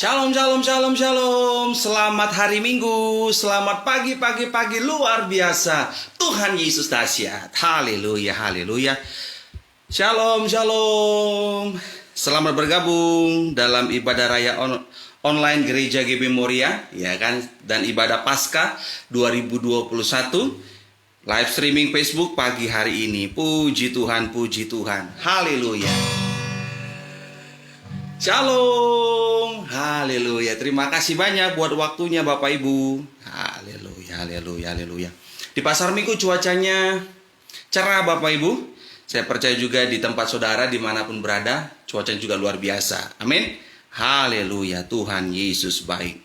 Shalom, shalom, shalom, shalom. Selamat hari Minggu. Selamat pagi luar biasa. Tuhan Yesus dahsyat. Haleluya, haleluya. Shalom, shalom. Selamat bergabung dalam ibadah raya online Gereja GB Moria, ya kan? Dan ibadah Paskah 2021. Live streaming Facebook pagi hari ini. Puji Tuhan, puji Tuhan. Haleluya. Shalom, haleluya. Terima kasih banyak buat waktunya Bapak Ibu. Haleluya, haleluya, haleluya. Di pasar Minggu cuacanya cerah Bapak Ibu. Saya percaya juga di tempat saudara dimanapun berada, cuacanya juga luar biasa. Amin. Haleluya, Tuhan Yesus baik.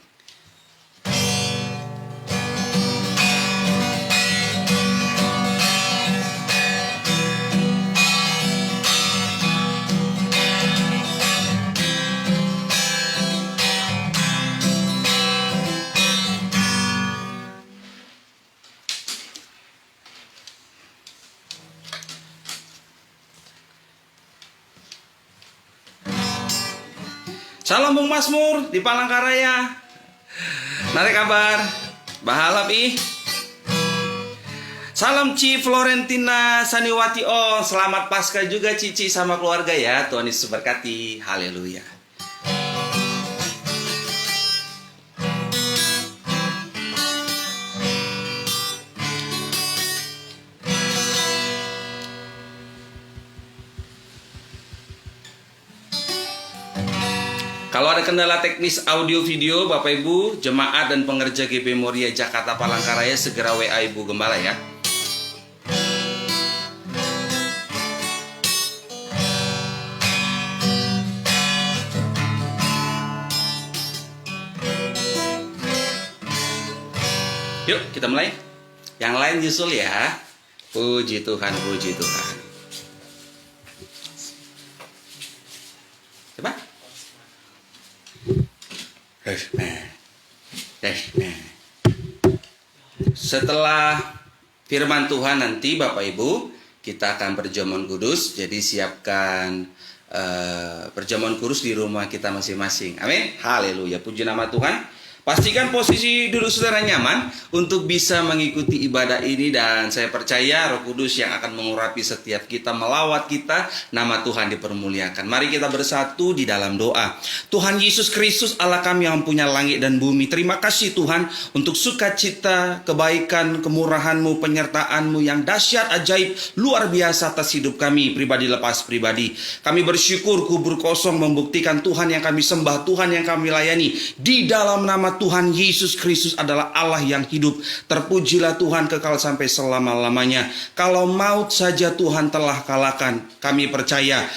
Salam Bung Masmur di Palangkaraya. Narik kabar. Bahalap ih. Salam Ci Florentina Saniwati. Oh, selamat Paskah juga Cici sama keluarga ya. Tuhan Yesus berkati. Haleluya. Kalau ada kendala teknis audio video, Bapak Ibu, jemaat dan pengerja GB Moria Jakarta Palangkaraya segera WA Ibu Gembala ya. Yuk kita mulai. Yang lain nyusul ya. Puji Tuhan, puji Tuhan. Coba. Setelah firman Tuhan nanti Bapak Ibu, kita akan perjamuan kudus. Jadi siapkan perjamuan kudus di rumah kita masing-masing. Amin. Haleluya. Puji nama Tuhan. Pastikan posisi duduk saudara nyaman untuk bisa mengikuti ibadah ini. Dan saya percaya Roh Kudus yang akan mengurapi setiap kita, melawat kita, nama Tuhan dipermuliakan. Mari kita bersatu di dalam doa. Tuhan Yesus Kristus Allah kami yang punya langit dan bumi, terima kasih Tuhan untuk sukacita, kebaikan, kemurahan-Mu, penyertaan-Mu yang dahsyat, ajaib, luar biasa atas hidup kami, pribadi lepas pribadi. Kami bersyukur kubur kosong membuktikan Tuhan yang kami sembah, Tuhan yang kami layani. Di dalam nama Tuhan Yesus Kristus adalah Allah yang hidup. Terpujilah Tuhan kekal sampai selama-lamanya. Kalau maut saja Tuhan telah kalahkan, kami percaya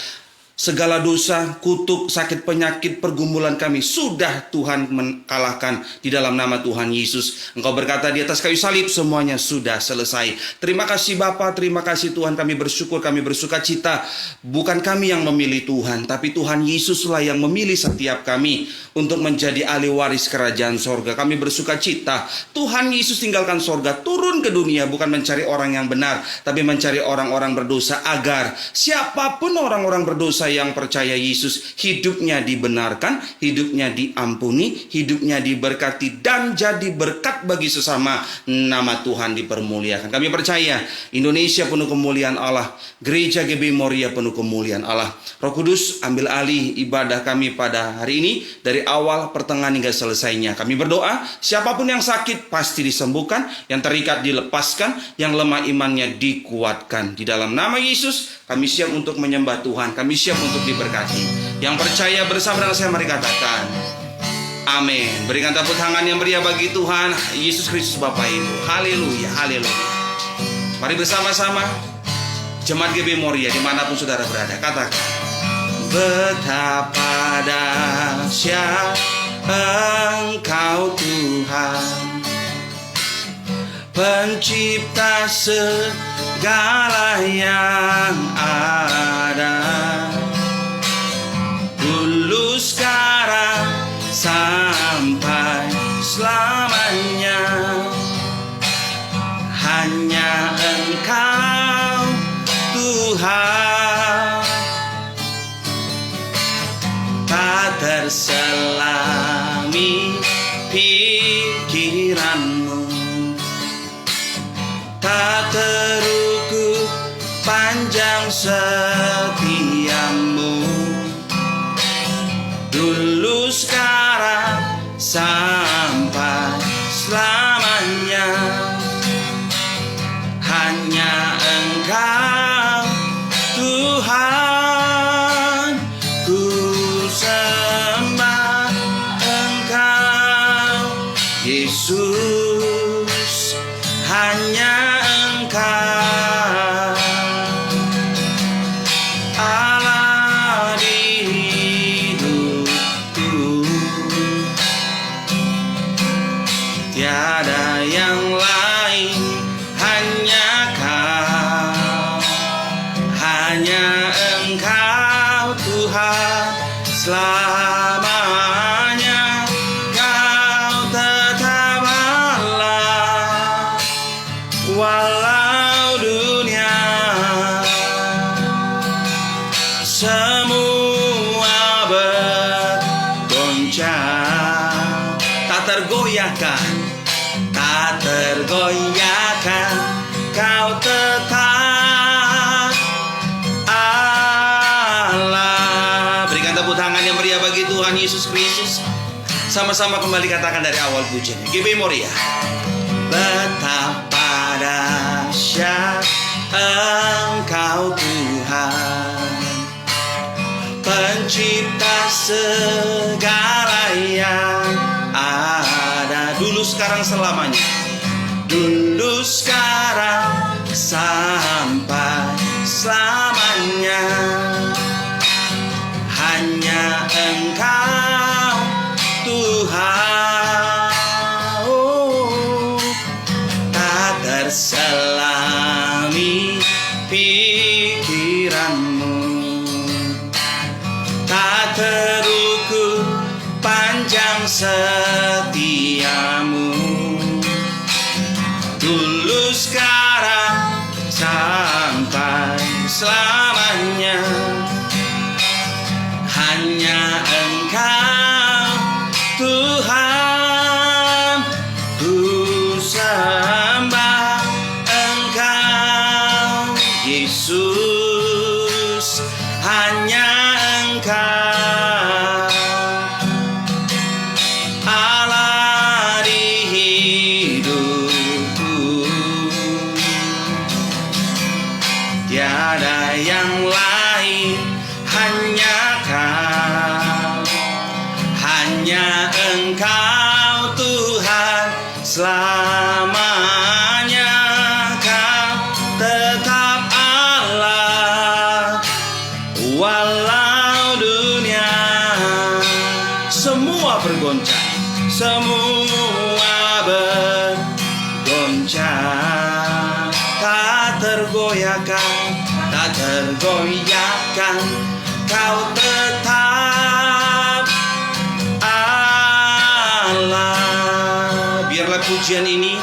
segala dosa, kutuk, sakit, penyakit, pergumulan kami sudah Tuhan kalahkan di dalam nama Tuhan Yesus. Engkau berkata di atas kayu salib semuanya sudah selesai. Terima kasih Bapa, terima kasih Tuhan, kami bersyukur, kami bersuka cita. Bukan kami yang memilih Tuhan, tapi Tuhan Yesuslah yang memilih setiap kami untuk menjadi ahli waris kerajaan sorga. Kami bersuka cita. Tuhan Yesus tinggalkan sorga, turun ke dunia, bukan mencari orang yang benar, tapi mencari orang-orang berdosa, agar siapapun orang-orang berdosa yang percaya Yesus, hidupnya dibenarkan, hidupnya diampuni, hidupnya diberkati, dan jadi berkat bagi sesama. Nama Tuhan dipermuliakan. Kami percaya Indonesia penuh kemuliaan Allah, Gereja GB Moria penuh kemuliaan Allah. Roh Kudus ambil alih ibadah kami pada hari ini, dari awal, pertengahan hingga selesainya. Kami berdoa, siapapun yang sakit pasti disembuhkan, yang terikat dilepaskan, yang lemah imannya dikuatkan. Di dalam nama Yesus, kami siap untuk menyembah Tuhan, kami siap untuk diberkati. Yang percaya bersama dengan saya mari katakan amin. Berikan tepuk tangan yang meriah bagi Tuhan Yesus Kristus Bapak Ibu. Haleluya, haleluya. Mari bersama-sama jemaat GB Moria dimanapun saudara berada, katakan betapa dahsyat Engkau Tuhan, Pencipta segala yang ada, dulu sekarang sampai selamanya. Hanya Engkau Tuhan, tak tersela pikiranmu, tak terukur panjang setiamu, dulu sekarang sampai selamanya. Hanya Engkau Tuhan, ku sembah Engkau Yesus, hanya Engkau Allah di hidupku, tiada yang lain, hanya Kau, hanya Engkau Tuhan selamanya. Kau tetap Allah walau dunia semua bergoncang, tak tergoyahkan, tak tergoyahkan. Kau tetap Allah. Berikan tepuk tangan yang meriah bagi Tuhan Yesus Kristus. Sama-sama kembali katakan dari awal pujian. GB Moria. Betapa dahsyat Engkau Tuhan, pencipta segala yang ada, dulu sekarang selamanya, dulu sekarang sampai selamanya. Hanya Engkau Tuhan, tak terselami pikiranmu, tak terukur panjang setiamu, dulu sekarang sampai selamanya. Hanya Engkau Tuhan, ku sembah Engkau Yesus, hanya Engkau Allah di hidupku, tiada yang lain, hanya Kau, hanya Engkau Tuhan selamanya. Kau tetap Allah walau dunia semua bergoncang, semua bergoncang, tak tergoyahkan, tak tergoyahkan. Kau tetap Allah. Biarlah pujian ini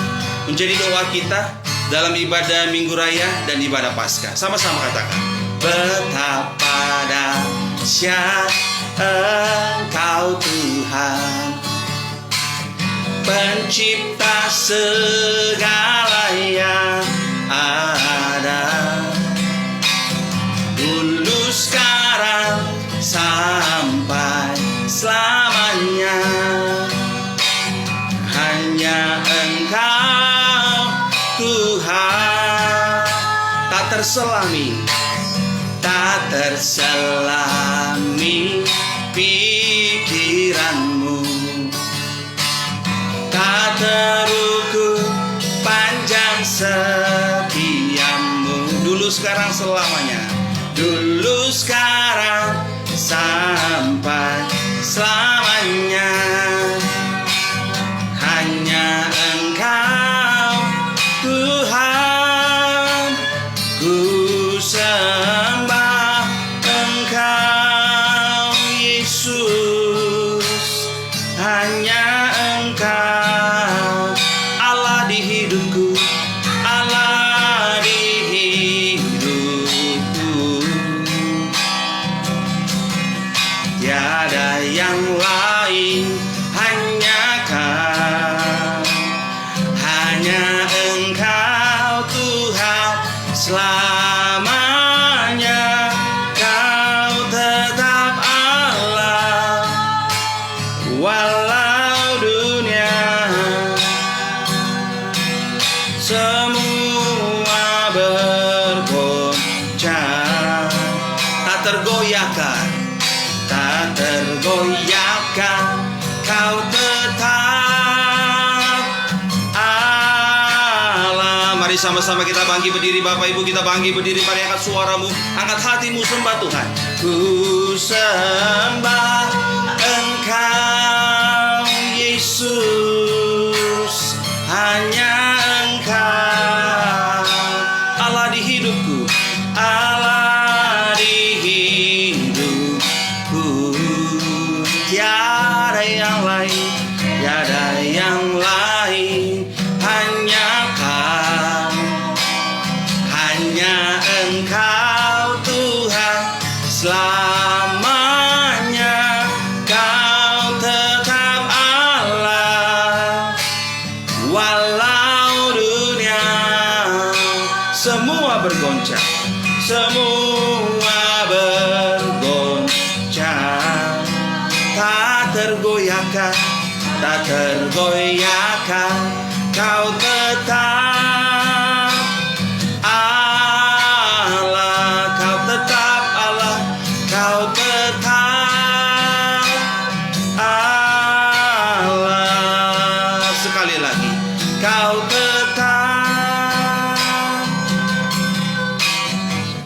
menjadi doa kita dalam ibadah Minggu Raya dan ibadah Paskah. Sama-sama katakan. Betapa dahsyat Engkau Tuhan, pencipta segala yang ada, dulu sekarang sampai selamanya. Hanya Engkau Tuhan, tak terselami, tak terselami pikiranmu, tak terukur panjang setiamu, dulu sekarang selamanya, dulu sekarang sampai selamanya. Hanya Engkau Tuhan, ku sembah Engkau Yesus, hanya Engkau Allah di hidupku, Allah di hidupku, Mari sama-sama kita bangkit berdiri Bapak Ibu, kita bangkit berdiri, mari angkat suaramu, angkat hatimu, sembah Tuhan. Ku sembah Engkau Yesus, hanya Engkau Allah di hidupku, Allah di hidupku. Tiada yang lain, tiada yang lain, hanya Kau, hanya Engkau Tuhan selamanya. Kau tetap Allah, walau dunia semua bergoncang, semua bergoncang, tak tergoyahkan, tak tergoyahkan. Kau tetap Allah, Kau tetap Allah, Kau tetap Allah. Sekali lagi, Kau tetap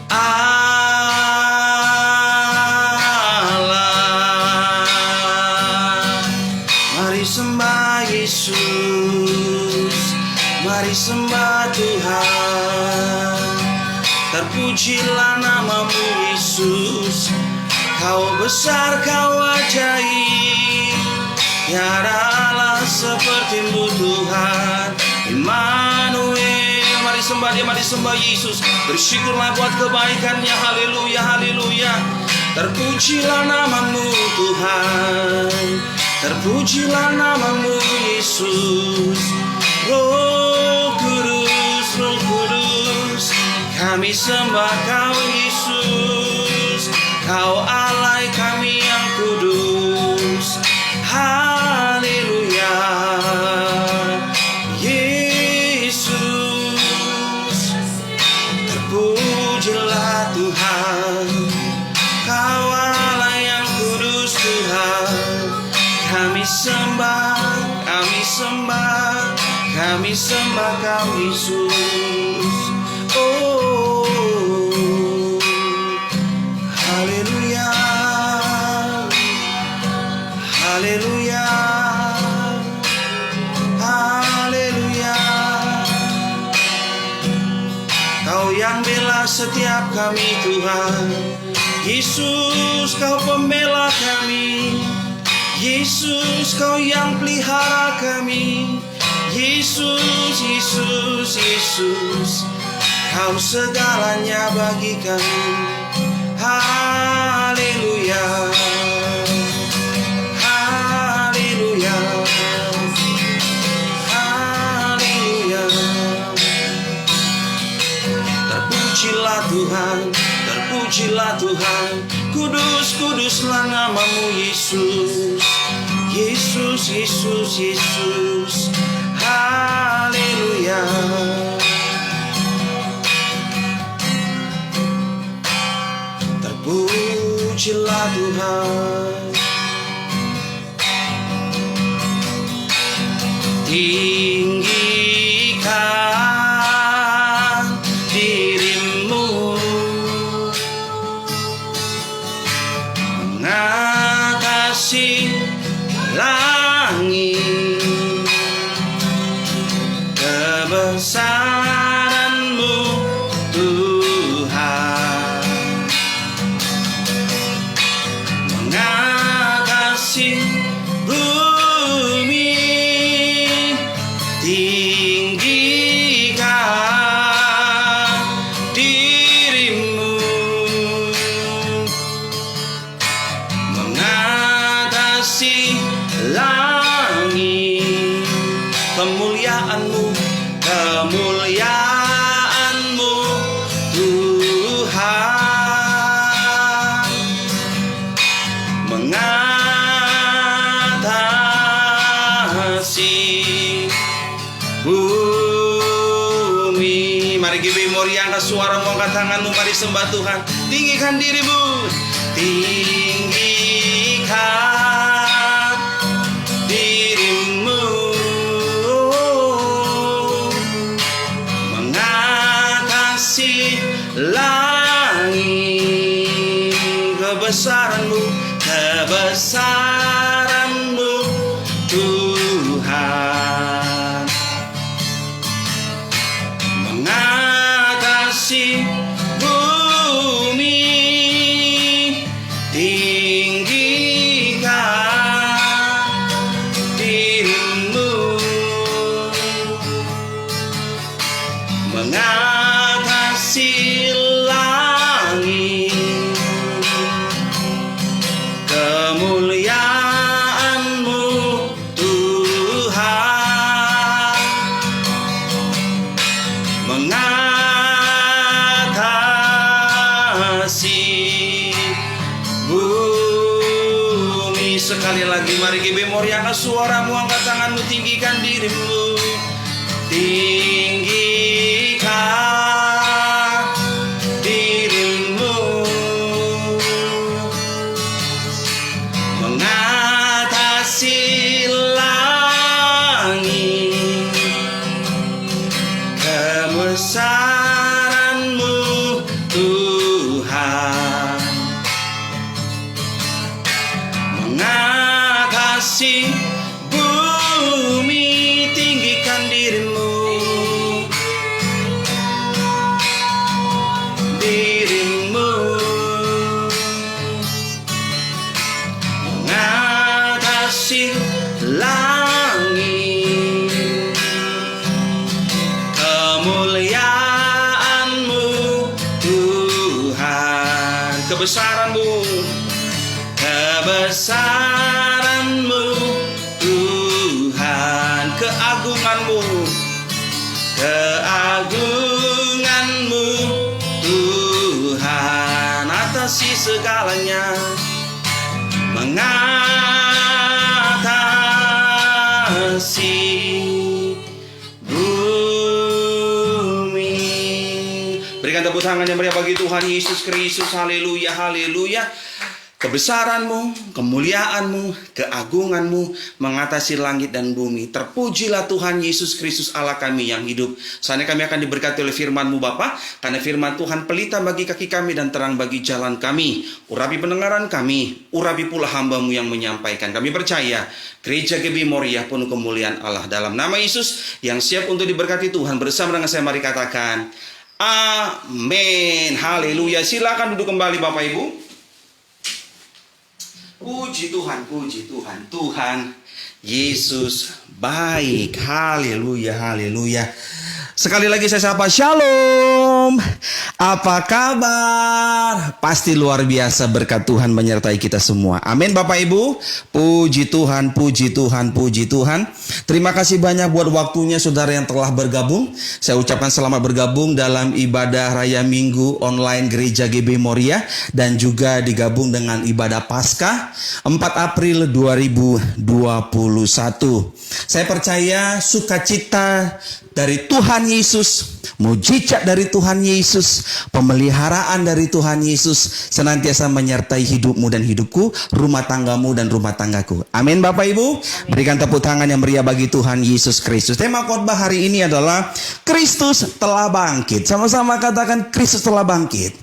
Allah. Mari sembah Yesus, mari sembah Tuhan. Terpujilah namamu Yesus, Kau besar, Kau ajaib. Tiada Allah seperti-Mu Tuhan Immanuel. Mari sembah Dia, mari sembah Yesus. Bersyukurlah buat kebaikannya, haleluya, haleluya. Terpujilah namamu Tuhan, terpujilah namamu Yesus. Roh Kudus, Roh Kudus, kami sembah Kau Yesus. Kau Allah kami yang kudus, haleluya. Yesus, terpujilah Tuhan. Kau Allah yang kudus Tuhan. Kami sembah, kami sembah, kami sembah Kau Yesus. Oh, haleluya, haleluya, haleluya. Kau yang bela setiap kami Tuhan Yesus, Kau pembela kami Yesus, Kau yang pelihara kami Yesus, Yesus, Yesus, Kau segalanya bagi kami. Haleluya, haleluya, haleluya. Terpujilah Tuhan, terpujilah Tuhan. Kudus, kuduslah namamu Yesus. Yesus, Yesus, Yesus. Haleluya. Terpujilah Tuhan. Tinggikan dirimu, mengatasi langit. Kebesaran-Mu Tuhan mengatasi bumi. Tinggikan dirimu, mengatasi langit. Kemuliaan-Mu, kemuliaan-Mu Tuhan mengatasi bumi. Mari give Mori, angkat suaramu, angkat tanganmu, mari sembah Tuhan. Tinggikan dirimu, tinggikan dirimu, mengatasi kebesaran-Mu, kebesaran-Mu Tuhan, mengatasi bumi, tinggikan diri-Mu, mengatasi langit, kemuliaan-Mu Tuhan, mengatasi bumi. Sekali lagi mari GB Moria, angkat suaramu, angkat tanganmu, tinggikan dirimu, tinggikan dirimu, mengatasi langit, kebesaran-Mu Tuhan, mengatasi bumi, tinggikan dirimu, mengatasi langit, kemuliaan-Mu Tuhan, kebesaran-Mu, kebesaran-Mu Tuhan, keagungan-Mu, keagungan-Mu Tuhan, atasi segalanya, mengatasi bumi. Berikan tepuk tangan yang meriah bagi Tuhan Yesus Kristus. Haleluya, haleluya. Kebesaran-Mu, kemuliaan-Mu, keagungan-Mu mengatasi langit dan bumi. Terpujilah Tuhan Yesus Kristus Allah kami yang hidup. Saatnya kami akan diberkati oleh firman-Mu Bapa, karena firman Tuhan pelita bagi kaki kami dan terang bagi jalan kami. Urapi pendengaran kami, urapi pula hamba-Mu yang menyampaikan. Kami percaya Gereja GB Moria penuh kemuliaan Allah. Dalam nama Yesus yang siap untuk diberkati Tuhan, bersama dengan saya mari katakan amin. Haleluya. Silakan duduk kembali Bapak Ibu. Puji Tuhan, puji Tuhan. Tuhan Yesus baik. Haleluya, haleluya. Sekali lagi saya sapa shalom. Apa kabar? Pasti luar biasa, berkat Tuhan menyertai kita semua. Amin Bapak Ibu. Puji Tuhan, puji Tuhan, puji Tuhan. Terima kasih banyak buat waktunya saudara yang telah bergabung. Saya ucapkan selamat bergabung dalam ibadah Raya Minggu online Gereja GB Moria, dan juga digabung dengan ibadah Paskah 4 April 2021. Saya percaya sukacita dari Tuhan Yesus, mujizat dari Tuhan Yesus, pemeliharaan dari Tuhan Yesus senantiasa menyertai hidupmu dan hidupku, rumah tanggamu dan rumah tanggaku. Amin Bapak Ibu. Berikan tepuk tangan yang meriah bagi Tuhan Yesus Kristus. Tema khotbah hari ini adalah Kristus telah bangkit. Sama-sama katakan Kristus telah bangkit.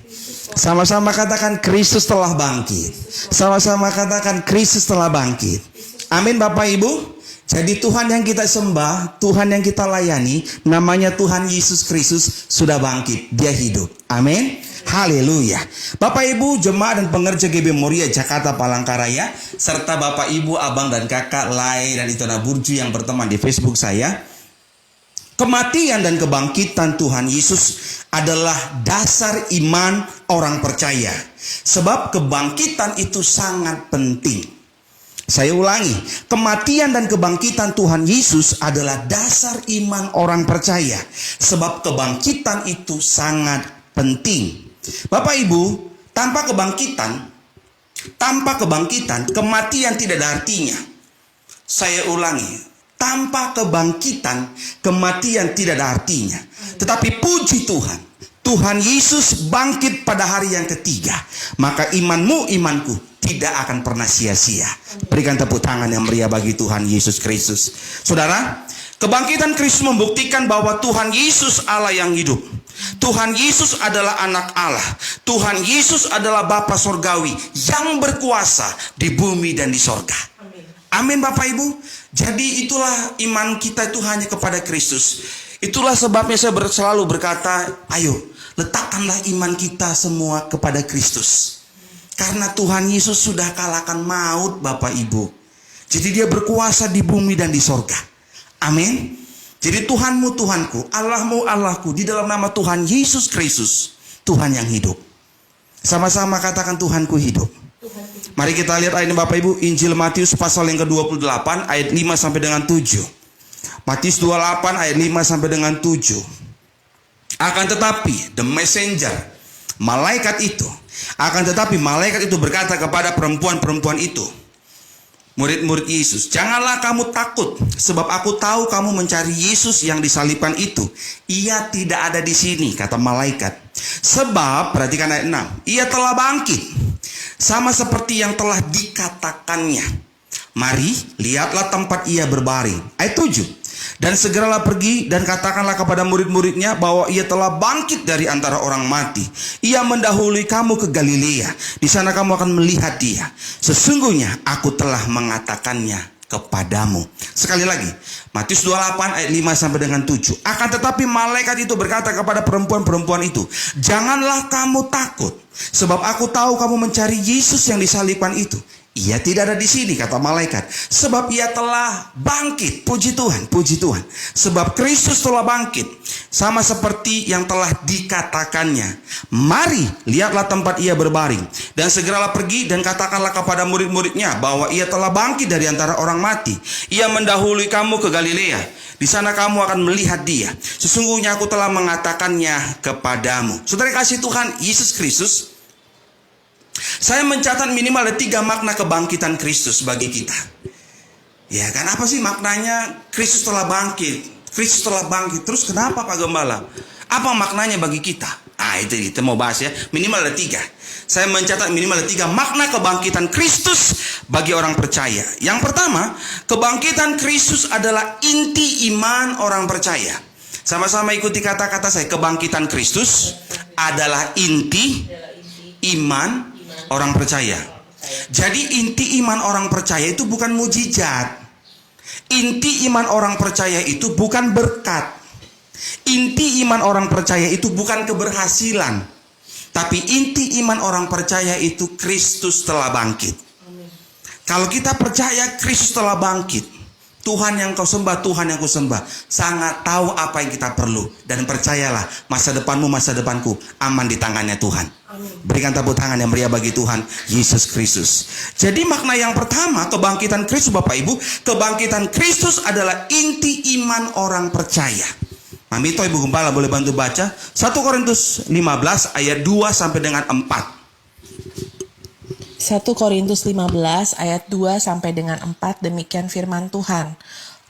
Sama-sama katakan Kristus telah bangkit. Sama-sama katakan Kristus telah bangkit. Amin Bapak Ibu. Jadi Tuhan yang kita sembah, Tuhan yang kita layani, namanya Tuhan Yesus Kristus sudah bangkit. Dia hidup. Amin. Haleluya. Bapak Ibu, jemaat dan pengerja GB Moria Jakarta Palangkaraya, serta Bapak Ibu, abang dan kakak Lai dan Itona Burju yang berteman di Facebook saya. Kematian dan kebangkitan Tuhan Yesus adalah dasar iman orang percaya. Sebab kebangkitan itu sangat penting. Saya ulangi, kematian dan kebangkitan Tuhan Yesus adalah dasar iman orang percaya. Sebab kebangkitan itu sangat penting. Bapak Ibu, tanpa kebangkitan, kematian tidak ada artinya. Saya ulangi, tanpa kebangkitan, kematian tidak ada artinya. Tetapi puji Tuhan, Tuhan Yesus bangkit pada hari yang ketiga. Maka imanmu, imanku tidak akan pernah sia-sia. Berikan tepuk tangan yang meriah bagi Tuhan Yesus Kristus. Saudara, kebangkitan Kristus membuktikan bahwa Tuhan Yesus Allah yang hidup. Tuhan Yesus adalah anak Allah. Tuhan Yesus adalah Bapa Sorgawi yang berkuasa di bumi dan di sorga. Amin Bapak Ibu. Jadi itulah iman kita itu hanya kepada Kristus. Itulah sebabnya saya selalu berkata, ayo letakkanlah iman kita semua kepada Kristus. Karena Tuhan Yesus sudah kalahkan maut Bapak Ibu. Jadi dia berkuasa di bumi dan di sorga. Amin. Jadi Tuhanmu Tuhanku, Allahmu Allahku, di dalam nama Tuhan Yesus Kristus, Tuhan yang hidup. Sama-sama katakan Tuhanku hidup. Mari kita lihat ayat ini Bapak Ibu, Injil Matius pasal yang ke-28 ayat 5 sampai dengan 7. Matius 28 ayat 5 sampai dengan 7. Akan tetapi the messenger, malaikat itu, akan tetapi malaikat itu berkata kepada perempuan-perempuan itu, murid-murid Yesus, janganlah kamu takut, sebab aku tahu kamu mencari Yesus yang disalibkan itu. Ia tidak ada di sini, kata malaikat. Sebab, perhatikan ayat 6, ia telah bangkit, sama seperti yang telah dikatakannya. Mari, lihatlah tempat ia berbaring. Ayat 7, dan segeralah pergi dan katakanlah kepada murid-muridnya bahwa ia telah bangkit dari antara orang mati. Ia mendahului kamu ke Galilea. Di sana kamu akan melihat dia. Sesungguhnya aku telah mengatakannya kepadamu. Sekali lagi, Matius 28 ayat 5 sampai dengan 7. Akan tetapi malaikat itu berkata kepada perempuan-perempuan itu, janganlah kamu takut, sebab aku tahu kamu mencari Yesus yang disalibkan itu. Ia tidak ada di sini, kata malaikat, sebab ia telah bangkit. Puji Tuhan, puji Tuhan. Sebab Kristus telah bangkit, sama seperti yang telah dikatakannya. Mari, lihatlah tempat ia berbaring, dan segeralah pergi dan katakanlah kepada murid-muridnya bahwa ia telah bangkit dari antara orang mati. Ia mendahului kamu ke Galilea. Di sana kamu akan melihat dia. Sesungguhnya aku telah mengatakannya kepadamu. Saudara kasih Tuhan Yesus Kristus, saya mencatat minimal ada 3 makna kebangkitan Kristus bagi kita. Ya kan, apa sih maknanya Kristus telah bangkit? Kristus telah bangkit. Terus kenapa Pak Gembala? Apa maknanya bagi kita? Itu kita mau bahas ya. Minimal ada 3. Saya mencatat minimal ada 3 makna kebangkitan Kristus bagi orang percaya. Yang pertama, kebangkitan Kristus adalah inti iman orang percaya. Sama-sama ikuti kata-kata saya. Kebangkitan Kristus adalah inti iman orang percaya. Jadi inti iman orang percaya itu bukan mujizat. Inti iman orang percaya itu bukan berkat. Inti iman orang percaya itu bukan keberhasilan. Tapi inti iman orang percaya itu Kristus telah bangkit. Kalau kita percaya Kristus telah bangkit, Tuhan yang kau sembah, Tuhan yang kau sembah, sangat tahu apa yang kita perlu. Dan percayalah, masa depanmu, masa depanku aman di tangannya Tuhan. Amin. Berikan tepuk tangan yang meriah bagi Tuhan Yesus Kristus. Jadi makna yang pertama, kebangkitan Kristus Bapak Ibu, kebangkitan Kristus adalah inti iman orang percaya. Mamito Ibu Gembala boleh bantu baca 1 Korintus 15 ayat 2 sampai dengan 4. 1 Korintus 15 ayat 2 sampai dengan 4, demikian firman Tuhan.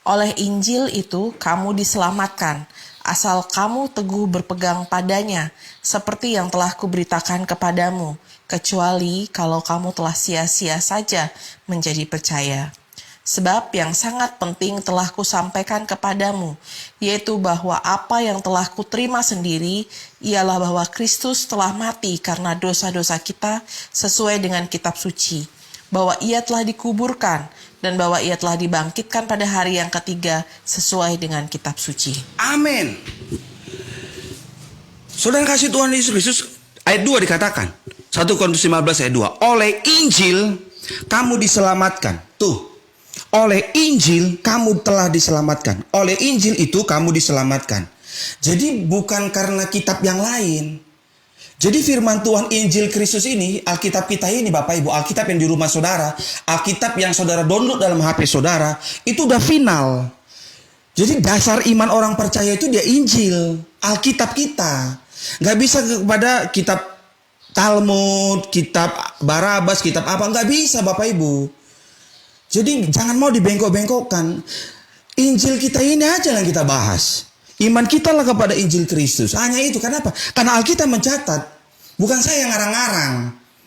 Oleh Injil itu kamu diselamatkan, asal kamu teguh berpegang padanya, seperti yang telah kuberitakan kepadamu, kecuali kalau kamu telah sia-sia saja menjadi percaya. Sebab yang sangat penting telah kusampaikan kepadamu, yaitu bahwa apa yang telah kuterima sendiri, ialah bahwa Kristus telah mati karena dosa-dosa kita sesuai dengan kitab suci, bahwa ia telah dikuburkan, dan bahwa ia telah dibangkitkan pada hari yang ketiga sesuai dengan kitab suci. Amin. Saudara kasih Tuhan Yesus Kristus, ayat 2 dikatakan, 1 Korintus 15 ayat 2, oleh Injil kamu diselamatkan. Tuh, oleh Injil kamu telah diselamatkan. Oleh Injil itu kamu diselamatkan. Jadi bukan karena kitab yang lain. Jadi firman Tuhan Injil Kristus ini, Alkitab kita ini Bapak Ibu, Alkitab yang di rumah saudara, Alkitab yang saudara download dalam HP saudara, itu udah final. Jadi dasar iman orang percaya itu dia Injil, Alkitab kita. Gak bisa kepada kitab Talmud, kitab Barabas, kitab apa, gak bisa Bapak Ibu. Jadi jangan mau dibengkok-bengkokkan. Injil kita ini aja yang kita bahas. Iman kita lah kepada Injil Kristus. Hanya itu. Kenapa? Karena Alkitab mencatat. Bukan saya yang ngarang-ngarang.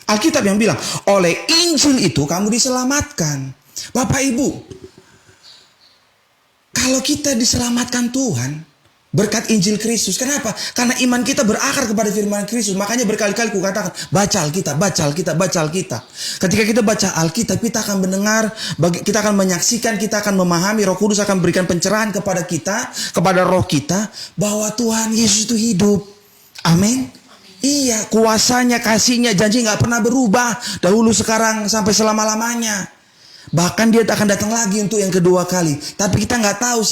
Alkitab yang bilang, oleh Injil itu kamu diselamatkan. Bapak Ibu, kalau kita diselamatkan Tuhan, Berkat Injil Kristus. Kenapa? Karena iman kita berakar kepada firman Kristus. Makanya berkali-kali kukatakan, baca Alkitab, baca Alkitab, baca Alkitab. Ketika kita baca Alkitab, kita akan mendengar, kita akan menyaksikan, kita akan memahami, Roh Kudus akan berikan pencerahan kepada kita, kepada roh kita, bahwa Tuhan Yesus itu hidup. Amin. Iya, kuasanya, kasihnya, janji gak pernah berubah. Dahulu, sekarang, sampai selama-lamanya. Bahkan dia akan datang lagi untuk yang kedua kali. Tapi kita gak tahu.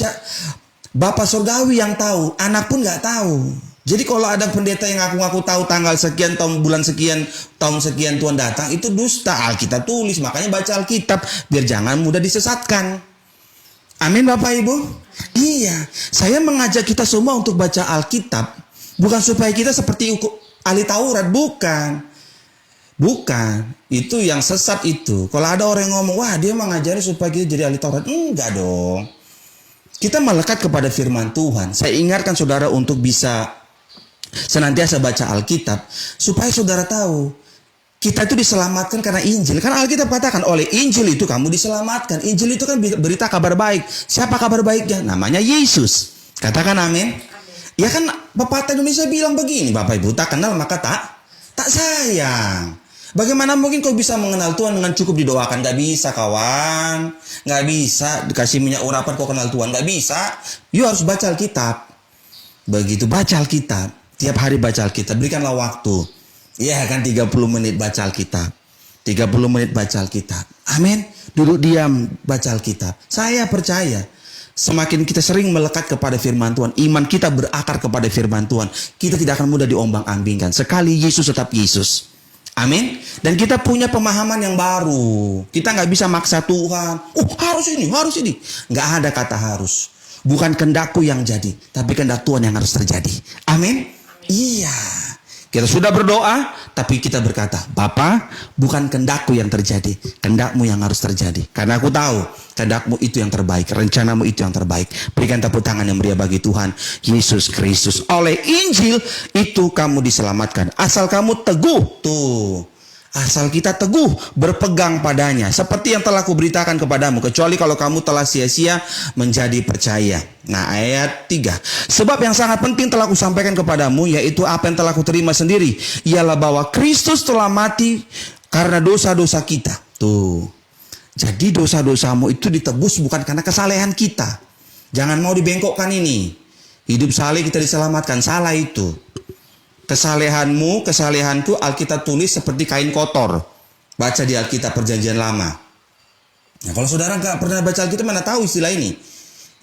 Bapak surgawi yang tahu, anak pun nggak tahu. Jadi kalau ada pendeta yang ngaku-ngaku tahu tanggal sekian, tahun bulan sekian, tahun sekian Tuhan datang, itu dusta. Alkitab tulis, makanya baca Alkitab biar jangan mudah disesatkan. Amin Bapak Ibu. Iya, saya mengajak kita semua untuk baca Alkitab, bukan supaya kita seperti ahli Taurat, bukan. Bukan, itu yang sesat itu. Kalau ada orang yang ngomong, wah dia mengajari supaya kita jadi ahli Taurat, enggak dong. Kita melekat kepada firman Tuhan. Saya ingatkan saudara untuk bisa senantiasa baca Alkitab. Supaya saudara tahu, kita itu diselamatkan karena Injil. Karena Alkitab katakan, oleh Injil itu kamu diselamatkan. Injil itu kan berita kabar baik. Siapa kabar baiknya? Namanya Yesus. Katakan amin. Ya kan pepatah Indonesia bilang begini, Bapak Ibu, tak kenal maka tak sayang. Bagaimana mungkin kau bisa mengenal Tuhan dengan cukup didoakan? Gak bisa kawan. Gak bisa dikasih minyak urapan kau kenal Tuhan. Gak bisa. You harus baca Alkitab. Begitu baca Alkitab. Tiap hari baca Alkitab. Berikanlah waktu. Ya kan 30 menit baca Alkitab. 30 menit baca Alkitab. Amin. Duduk diam baca Alkitab. Saya percaya. Semakin kita sering melekat kepada firman Tuhan. Iman kita berakar kepada firman Tuhan. Kita tidak akan mudah diombang-ambingkan. Sekali Yesus tetap Yesus. Amin. Dan kita punya pemahaman yang baru. Kita nggak bisa maksa Tuhan. Harus ini, harus ini. Nggak ada kata harus. Bukan kehendakku yang jadi, tapi kehendak Tuhan yang harus terjadi. Amin. Iya. Kita sudah berdoa, tapi kita berkata, Bapa, bukan kehendakku yang terjadi, kehendakmu yang harus terjadi. Karena aku tahu, kehendakmu itu yang terbaik, rencanamu itu yang terbaik. Berikan tepuk tangan yang meriah bagi Tuhan Yesus Kristus. Oleh Injil itu kamu diselamatkan. Asal kamu teguh. Tuh. Asal kita teguh berpegang padanya. Seperti yang telah kuberitakan kepadamu. Kecuali kalau kamu telah sia-sia menjadi percaya. Nah ayat 3. Sebab yang sangat penting telah kusampaikan kepadamu. Yaitu apa yang telah kuterima sendiri. Ialah bahwa Kristus telah mati karena dosa-dosa kita. Tuh. Jadi dosa-dosamu itu ditebus bukan karena kesalehan kita. Jangan mau dibengkokkan ini. Hidup saleh kita diselamatkan. Salah itu. Kesalehanmu, kesalehanku, Alkitab tulis seperti kain kotor. Baca di Alkitab Perjanjian Lama. Nah, kalau saudara nggak pernah baca Alkitab, mana tahu istilah ini?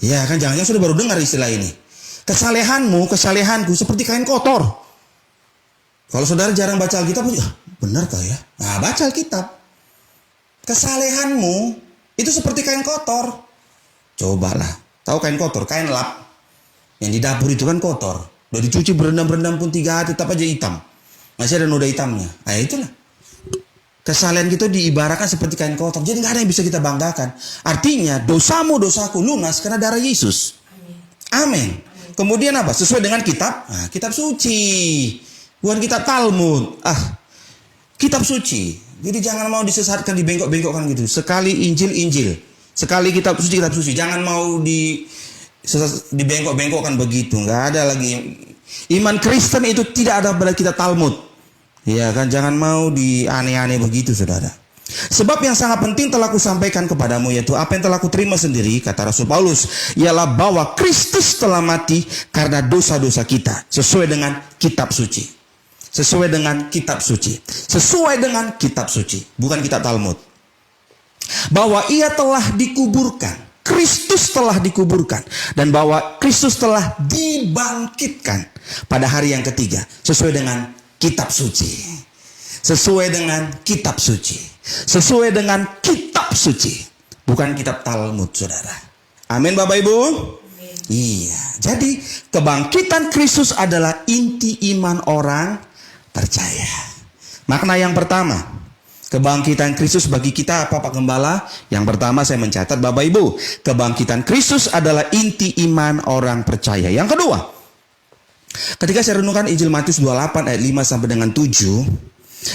Ya kan, jangan-jangan sudah baru dengar istilah ini. Kesalehanmu, kesalehanku seperti kain kotor. Kalau saudara jarang baca Alkitab, benar kah ya? Nah, baca Alkitab. Kesalehanmu itu seperti kain kotor. Cobalah. Tahu kain kotor? Kain lap. Yang di dapur itu kan kotor. Udah dicuci berendam-berendam pun 3 hari tetap aja hitam. Masih ada noda hitamnya. Nah itulah. Kesalehan kita diibaratkan seperti kain kotor. Jadi gak ada yang bisa kita banggakan. Artinya dosamu, dosaku lunas karena darah Yesus. Amin. Kemudian apa? Sesuai dengan kitab. Nah, kitab suci. Bukan kitab Talmud. Kitab suci. Jadi jangan mau disesatkan, dibengkok-bengkokkan gitu. Sekali Injil, Injil. Sekali kitab suci, kitab suci. Jangan mau dibengkok-bengkokkan begitu. Nggak ada lagi. Iman Kristen itu tidak ada pada kitab Talmud. Ya kan, jangan mau aneh-aneh begitu saudara. Sebab yang sangat penting telah kusampaikan kepadamu, yaitu apa yang telah kuterima sendiri, kata Rasul Paulus, ialah bahwa Kristus telah mati karena dosa-dosa kita, sesuai dengan kitab suci. Sesuai dengan kitab suci. Sesuai dengan kitab suci, bukan kitab Talmud. Bahwa ia telah dikuburkan. Kristus telah dikuburkan. Dan bahwa Kristus telah dibangkitkan pada hari yang ketiga. Sesuai dengan kitab suci. Sesuai dengan kitab suci. Sesuai dengan kitab suci. Bukan kitab Talmud saudara. Amin Bapak Ibu. Amin. Iya. Jadi kebangkitan Kristus adalah inti iman orang percaya. Makna yang pertama, kebangkitan Kristus bagi kita apa Pak Gembala? Yang pertama saya mencatat Bapak Ibu, kebangkitan Kristus adalah inti iman orang percaya. Yang kedua, ketika saya renungkan Injil Matius 28 ayat 5 sampai dengan 7,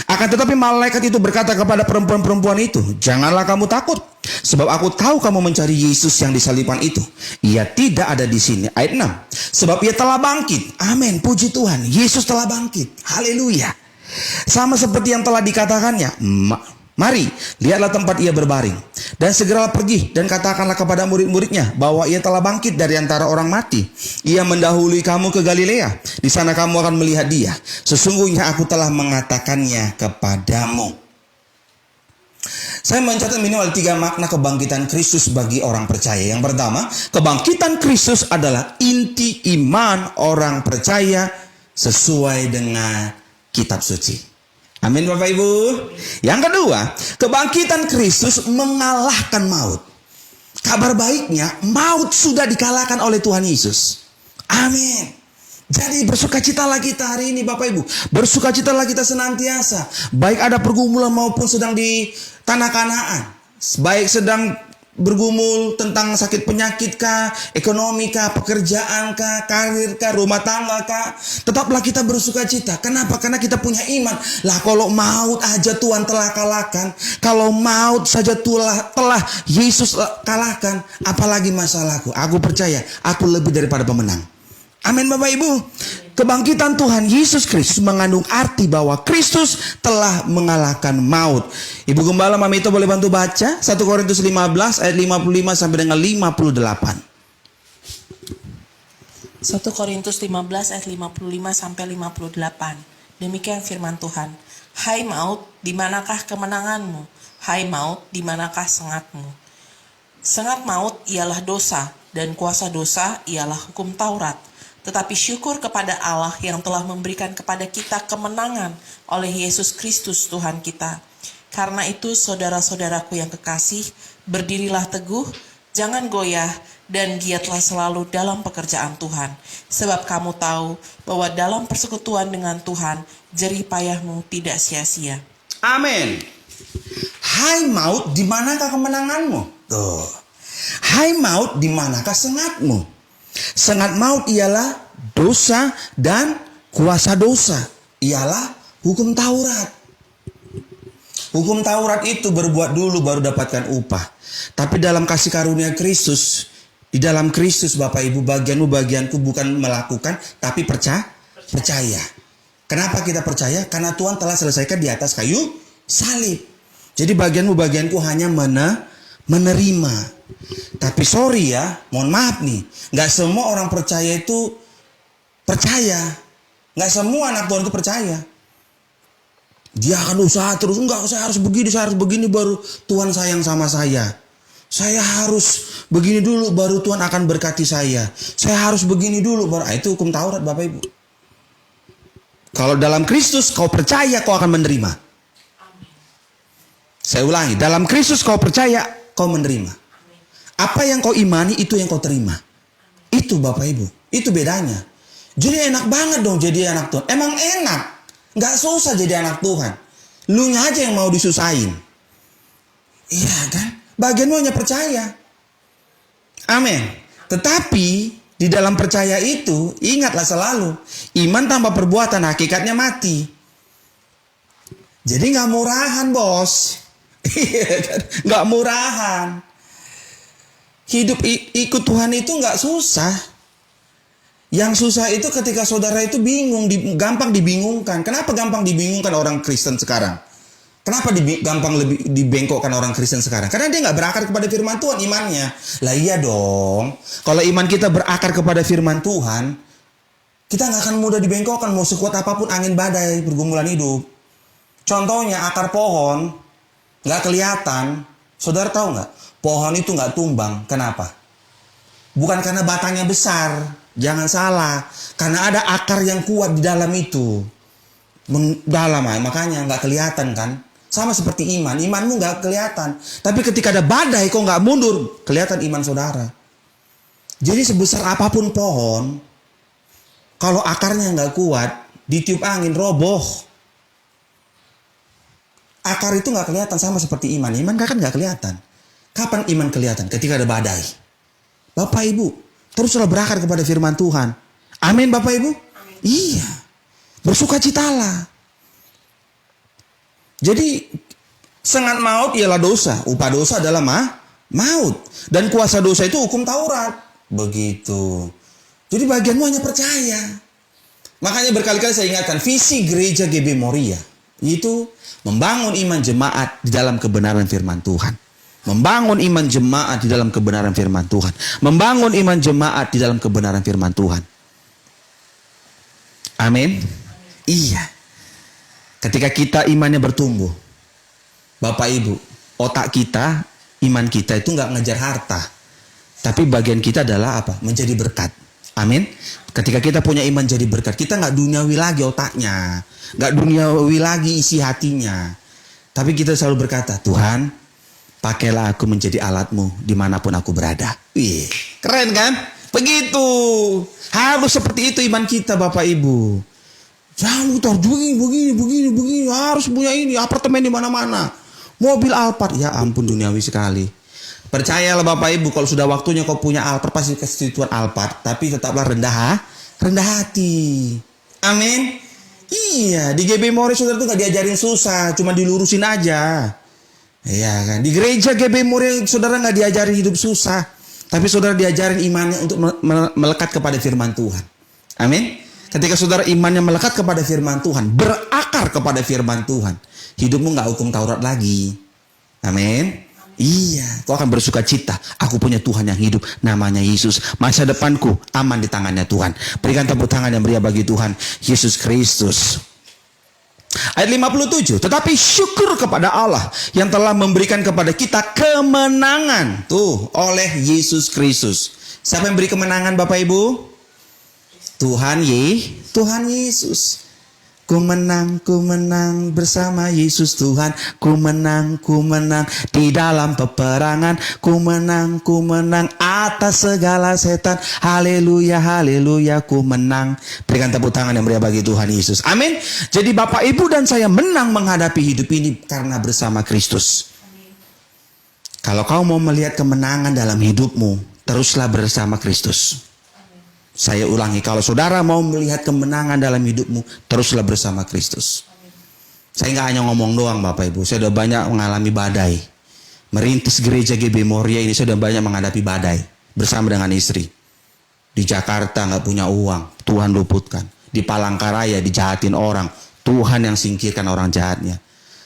Akan tetapi malaikat itu berkata kepada perempuan-perempuan itu, janganlah kamu takut, sebab aku tahu kamu mencari Yesus yang disalibkan itu. Ia tidak ada di sini. Ayat 6. Sebab ia telah bangkit. Amin. Puji Tuhan. Yesus telah bangkit. Haleluya. Sama seperti yang telah dikatakannya. Mari, lihatlah tempat ia berbaring. Dan segeralah pergi dan katakanlah kepada murid-muridnya bahwa ia telah bangkit dari antara orang mati. Ia mendahului kamu ke Galilea. Di sana kamu akan melihat dia. Sesungguhnya aku telah mengatakannya kepadamu. Saya mencatat minimal 3 makna kebangkitan Kristus bagi orang percaya. Yang pertama, kebangkitan Kristus adalah inti iman orang percaya sesuai dengan kitab suci. Amin Bapak Ibu. Yang kedua, kebangkitan Kristus mengalahkan maut. Kabar baiknya, maut sudah dikalahkan oleh Tuhan Yesus. Amin. Jadi bersukacitalah kita hari ini Bapak Ibu. Bersukacitalah kita senantiasa. Baik ada pergumulan maupun sedang di tanah Kanaan. Baik sedang bergumul tentang sakit penyakit kah, ekonomi kah, pekerjaan kah, karir kah, rumah tangga kah, tetaplah kita bersukacita. Kenapa? Karena kita punya iman. Lah kalau maut aja Tuhan telah kalahkan, kalau maut saja telah Yesus kalahkan, apalagi masalahku? Aku percaya aku lebih daripada pemenang. Amin Bapak Ibu. Kebangkitan Tuhan Yesus Kristus mengandung arti bahwa Kristus telah mengalahkan maut. Ibu Gembala Mami itu boleh bantu baca 1 Korintus 15 ayat 55 sampai dengan 58. 1 Korintus 15 ayat 55 sampai 58. Demikian firman Tuhan. Hai maut, di manakah kemenanganmu? Hai maut, di manakah sengatmu? Sengat maut ialah dosa, dan kuasa dosa ialah hukum Taurat. Tetapi syukur kepada Allah yang telah memberikan kepada kita kemenangan oleh Yesus Kristus Tuhan kita. Karena itu saudara-saudaraku yang kekasih, berdirilah teguh, jangan goyah, dan giatlah selalu dalam pekerjaan Tuhan. Sebab kamu tahu bahwa dalam persekutuan dengan Tuhan, jerih payahmu tidak sia-sia. Amin. Hai maut, di manakah kemenanganmu? Tuh. Hai maut, di manakah sengatmu? Sengat maut ialah dosa dan kuasa dosa. Ialah hukum Taurat. Hukum Taurat itu berbuat dulu baru dapatkan upah. Tapi dalam kasih karunia Kristus, di dalam Kristus Bapak Ibu, bagianmu bagianku bukan melakukan, tapi percaya. Kenapa kita percaya? Karena Tuhan telah selesaikan di atas kayu salib. Jadi bagianmu bagianku hanya menerima. Tapi sorry ya, mohon maaf nih, nggak semua orang percaya itu percaya. Nggak semua anak Tuhan itu percaya. Dia akan usaha terus, enggak, saya harus begini baru Tuhan sayang sama saya. Saya harus begini dulu baru Tuhan akan berkati saya. Saya harus begini dulu baru, itu hukum Taurat Bapak Ibu. Kalau dalam Kristus kau percaya, kau akan menerima. Saya ulangi, dalam Kristus kau percaya, kau menerima. Apa yang kau imani, itu yang kau terima. Itu Bapak Ibu, itu bedanya. Jadi enak banget dong jadi anak Tuhan. Emang enak. Gak susah jadi anak Tuhan. Lu aja yang mau disusahin. Iya kan? Bagianmu hanya percaya. Amin. Tetapi di dalam percaya itu, ingatlah selalu, iman tanpa perbuatan hakikatnya mati. Jadi gak murahan bos. Gak murahan. Hidup ikut Tuhan itu gak susah. Yang susah itu ketika saudara itu bingung, gampang dibingungkan. Kenapa gampang dibingungkan orang Kristen sekarang? Kenapa gampang lebih dibengkokkan orang Kristen sekarang? Karena dia gak berakar kepada firman Tuhan imannya. Lah iya dong. Kalau iman kita berakar kepada firman Tuhan, kita gak akan mudah dibengkokkan. Mau sekuat apapun angin badai pergumulan hidup. Contohnya akar pohon gak kelihatan. Saudara tahu gak? Pohon itu gak tumbang. Kenapa? Bukan karena batangnya besar. Jangan salah. Karena ada akar yang kuat di dalam itu. Dalam makanya gak kelihatan kan. Sama seperti iman. Imanmu gak kelihatan. Tapi ketika ada badai kok gak mundur. Kelihatan iman saudara. Jadi sebesar apapun pohon, kalau akarnya gak kuat, ditiup angin roboh. Akar itu gak kelihatan. Sama seperti iman. Iman kan gak kelihatan. Kapan iman kelihatan? Ketika ada badai. Bapak Ibu, teruslah berakar kepada firman Tuhan. Amin Bapak Ibu? Amin. Iya. Bersukacitalah. Jadi sengat maut ialah dosa. Upah dosa adalah maut. Dan kuasa dosa itu hukum Taurat. Begitu. Jadi bagianmu hanya percaya. Makanya berkali-kali saya ingatkan, visi gereja GB Moria itu membangun iman jemaat di dalam kebenaran firman Tuhan. Membangun iman jemaat di dalam kebenaran firman Tuhan. Membangun iman jemaat di dalam kebenaran firman Tuhan. Amin. Iya. Ketika kita imannya bertumbuh, Bapak Ibu, otak kita, iman kita itu nggak ngejar harta. Tapi bagian kita adalah apa? Menjadi berkat. Amin. Ketika kita punya iman jadi berkat, kita nggak duniawi lagi otaknya, nggak duniawi lagi isi hatinya. Tapi kita selalu berkata, Tuhan, pakailah aku menjadi alatmu dimanapun aku berada. Wih, keren kan? Begitu. Harus seperti itu iman kita, Bapak Ibu. Jangan mutar begini. Harus punya ini, apartemen di mana-mana. Mobil Alphard, ya ampun duniawi sekali. Percayalah Bapak Ibu, kalau sudah waktunya kau punya Alphard, pasti kasih Tuhan Alphard. Tapi tetaplah rendah hati. Amin. Iya, di GB Moria saudara tuh gak diajarin susah, cuma dilurusin aja. Iya kan, di gereja GB Moria saudara gak diajarin hidup susah, tapi saudara diajarin imannya untuk melekat kepada firman Tuhan. Amin. Ketika saudara imannya melekat kepada firman Tuhan, berakar kepada firman Tuhan, hidupmu gak hukum Taurat lagi. Amin. Iya, kau akan bersuka cita. Aku punya Tuhan yang hidup, namanya Yesus. Masa depanku aman di tangannya Tuhan. Berikan tepuk tangan yang meriah bagi Tuhan Yesus Kristus. Ayat 57. Tetapi syukur kepada Allah yang telah memberikan kepada kita kemenangan. Tuh, oleh Yesus Kristus. Siapa yang beri kemenangan Bapak Ibu? Tuhan Yesus. Ku menang bersama Yesus Tuhan. Ku menang di dalam peperangan. Ku menang atas segala setan. Haleluya, ku menang. Berikan tepuk tangan yang meriah bagi Tuhan Yesus. Amin. Jadi Bapak Ibu dan saya menang menghadapi hidup ini karena bersama Kristus. Kalau kau mau melihat kemenangan dalam hidupmu, teruslah bersama Kristus. Saya ulangi, kalau saudara mau melihat kemenangan dalam hidupmu, teruslah bersama Kristus. Saya nggak hanya ngomong doang Bapak Ibu, saya sudah banyak mengalami badai. Merintis gereja GB Moria ini, saya sudah banyak menghadapi badai. Bersama dengan istri. Di Jakarta nggak punya uang, Tuhan luputkan. Di Palangkaraya dijahatin orang, Tuhan yang singkirkan orang jahatnya.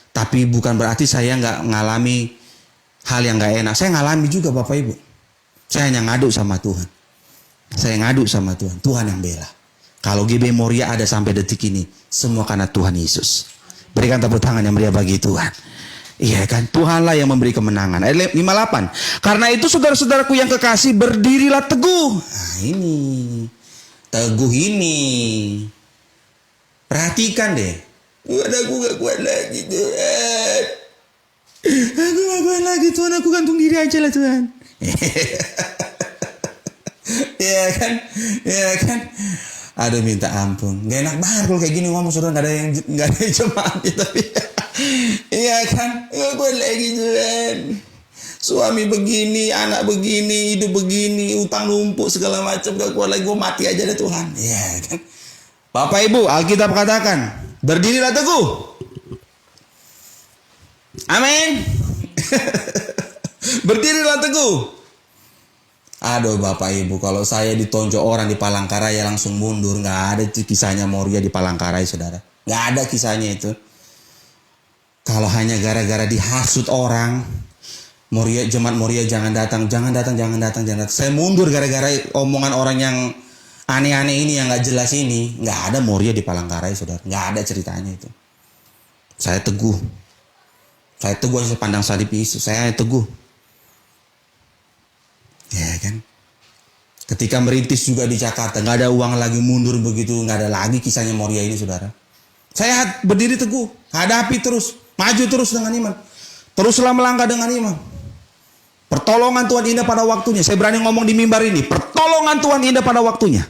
Tapi bukan berarti saya nggak mengalami hal yang nggak enak. Saya ngalami juga Bapak Ibu. Saya hanya ngadu sama Tuhan. Saya ngadu sama Tuhan, Tuhan yang bela. Kalau GB Moria ada sampai detik ini, semua karena Tuhan Yesus. Berikan tepuk tangan yang meriah bagi Tuhan. Iya kan, Tuhanlah yang memberi kemenangan. Ayat 58. Karena itu saudara-saudaraku yang kekasih, berdirilah teguh. Nah ini, teguh ini. Perhatikan deh. Aku gak kuat lagi Tuhan. Aku gak kuat lagi Tuhan, aku gantung diri aja lah Tuhan. Ya kan. Aduh minta ampun. Gak enak banget kalau kayak gini ngomong saudara, gak ada yang jemaat tapi. Iya kan. Gak kuat lagi Tuhan. Suami begini, anak begini, hidup begini, utang numpuk segala macam, gak kuat lagi, gue mati aja deh Tuhan. Iya kan. Bapak Ibu, Alkitab katakan, berdirilah teguh. Amin. Berdirilah teguh. Aduh Bapak Ibu, kalau saya ditonjok orang di Palangkaraya langsung mundur. Nggak ada itu kisahnya Moria di Palangkaraya saudara. Nggak ada kisahnya itu. Kalau hanya gara-gara dihasut orang, jemaat Moria jangan datang. Saya mundur gara-gara omongan orang yang aneh-aneh ini, yang nggak jelas ini. Nggak ada Moria di Palangkaraya saudara. Nggak ada ceritanya itu. Saya teguh. Saya pandang salib Yesus. Saya teguh. Ya kan. Ketika merintis juga di Jakarta, nggak ada uang lagi, mundur begitu, nggak ada lagi kisahnya Moria ini saudara. Saya berdiri teguh, hadapi terus, maju terus dengan iman, teruslah melangkah dengan iman. Pertolongan Tuhan indah pada waktunya. Saya berani ngomong di mimbar ini, pertolongan Tuhan indah pada waktunya.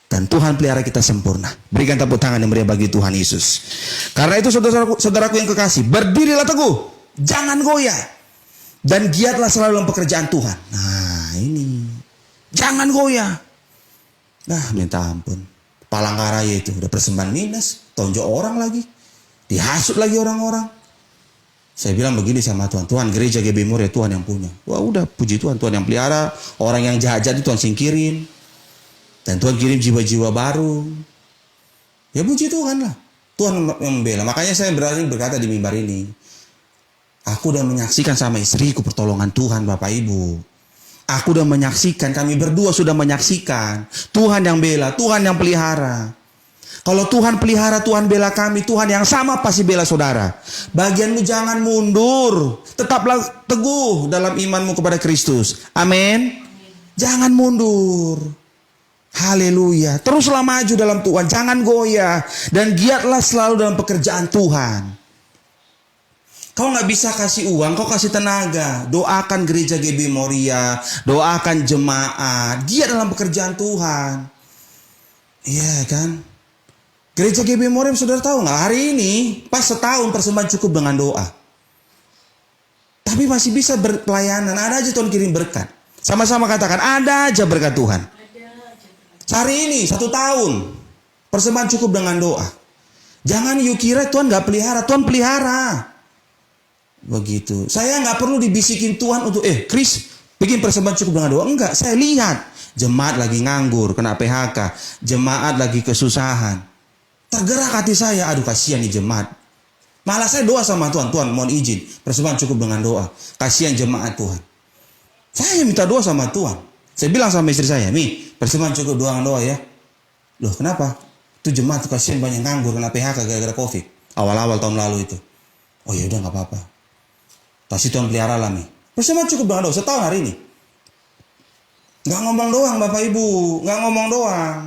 Dan Tuhan pelihara kita sempurna. Berikan tepuk tangan yang meriah bagi Tuhan Yesus. Karena itu saudaraku yang kekasih, berdirilah teguh, jangan goyah. Dan giatlah selalu dalam pekerjaan Tuhan. Nah ini, jangan goyah. Nah minta ampun. Palangkaraya itu udah persembahan minus, tonjok orang lagi. Dihasut lagi orang-orang. Saya bilang begini sama Tuhan, Tuhan gereja GB Moria Tuhan yang punya. Wah udah, puji Tuhan, Tuhan yang pelihara. Orang yang jahat-jahat itu Tuhan singkirin. Dan Tuhan kirim jiwa-jiwa baru. Ya puji Tuhan lah. Tuhan yang membela. Makanya saya berani berkata di mimbar ini. Aku udah menyaksikan sama istriku pertolongan Tuhan Bapak Ibu. Aku udah menyaksikan, kami berdua sudah menyaksikan. Tuhan yang bela, Tuhan yang pelihara. Kalau Tuhan pelihara, Tuhan bela kami, Tuhan yang sama pasti bela saudara. Bagianmu jangan mundur. Tetaplah teguh dalam imanmu kepada Kristus. Amin. Jangan mundur. Haleluya. Teruslah maju dalam Tuhan. Jangan goyah. Dan giatlah selalu dalam pekerjaan Tuhan. Kau gak bisa kasih uang, kau kasih tenaga. Doakan gereja GB Moria. Doakan jemaat. Giat dalam pekerjaan Tuhan. Iya kan? Gereja GB Moria, saudara tahu nggak? Hari ini pas setahun persembahan cukup dengan doa. Tapi masih bisa berpelayanan. Ada aja Tuhan kirim berkat. Sama-sama katakan, ada aja berkat Tuhan. Hari ini 1 tahun persembahan cukup dengan doa. Jangan you kira Tuhan nggak pelihara. Tuhan pelihara. Begitu. Saya nggak perlu dibisikin Tuhan untuk Chris bikin persembahan cukup dengan doa. Enggak, saya lihat jemaat lagi nganggur, kena PHK, jemaat lagi kesusahan. Tergerak hati saya, aduh kasihan nih jemaat. Malah saya doa sama Tuhan, Tuhan mohon izin, persembahan cukup dengan doa. Kasihan jemaat Tuhan. Saya minta doa sama Tuhan. Saya bilang sama istri saya, Mi, persembahan cukup doa dengan doa ya. Loh kenapa? Itu jemaat tuh kasihan banyak nganggur, kena PHK gara-gara COVID. Awal-awal tahun lalu itu. Oh ya udah nggak apa-apa. Pasti Tuhan pelihara lah Mi. Persembahan cukup dengan doa, setahun hari ini. Nggak ngomong doang Bapak Ibu, nggak ngomong doang.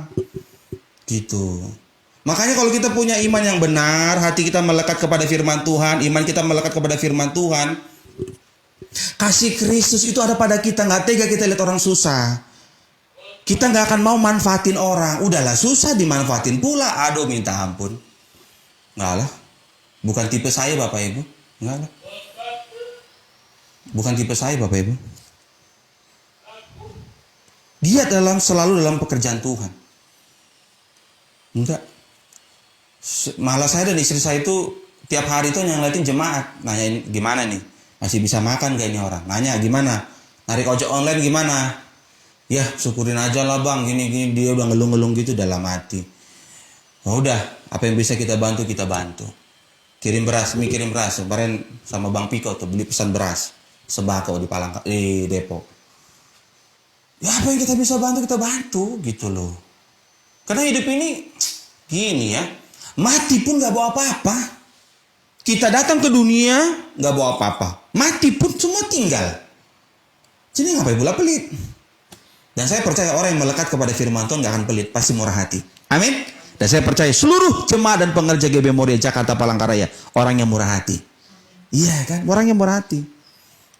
Gitu. Makanya kalau kita punya iman yang benar, hati kita melekat kepada firman Tuhan, iman kita melekat kepada firman Tuhan, kasih Kristus itu ada pada kita. Nggak tega kita lihat orang susah. Kita nggak akan mau manfaatin orang. Udahlah susah dimanfaatin pula. Aduh minta ampun. Nggak lah. Bukan tipe saya Bapak Ibu. Nggak lah. Bukan tipe saya Bapak Ibu. Giat selalu dalam pekerjaan Tuhan. Enggak. Malah saya dan istri saya itu tiap hari itu yang ngeliatin jemaat. Nanyain gimana nih? Masih bisa makan gak ini orang? Nanya gimana? Narik ojek online gimana? Ya syukurin aja lah bang. Gini-gini dia udah ngelung-ngelung gitu dalam hati. Oh, udah apa yang bisa kita bantu kita bantu. Kirim beras. Kemarin sama Bang Piko tuh beli pesan beras. Sembako di Depok. Ya apa yang kita bisa bantu kita bantu gitu loh. Karena hidup ini gini ya. Mati pun gak bawa apa-apa. Kita datang ke dunia gak bawa apa-apa. Mati pun semua tinggal. Jadi ngapain pula pelit. Dan saya percaya orang yang melekat kepada firman Tuhan gak akan pelit. Pasti murah hati. Amin. Dan saya percaya seluruh jemaat dan pengerja GB Moria Jakarta Palangkaraya orang yang murah hati. Iya kan, orang yang murah hati.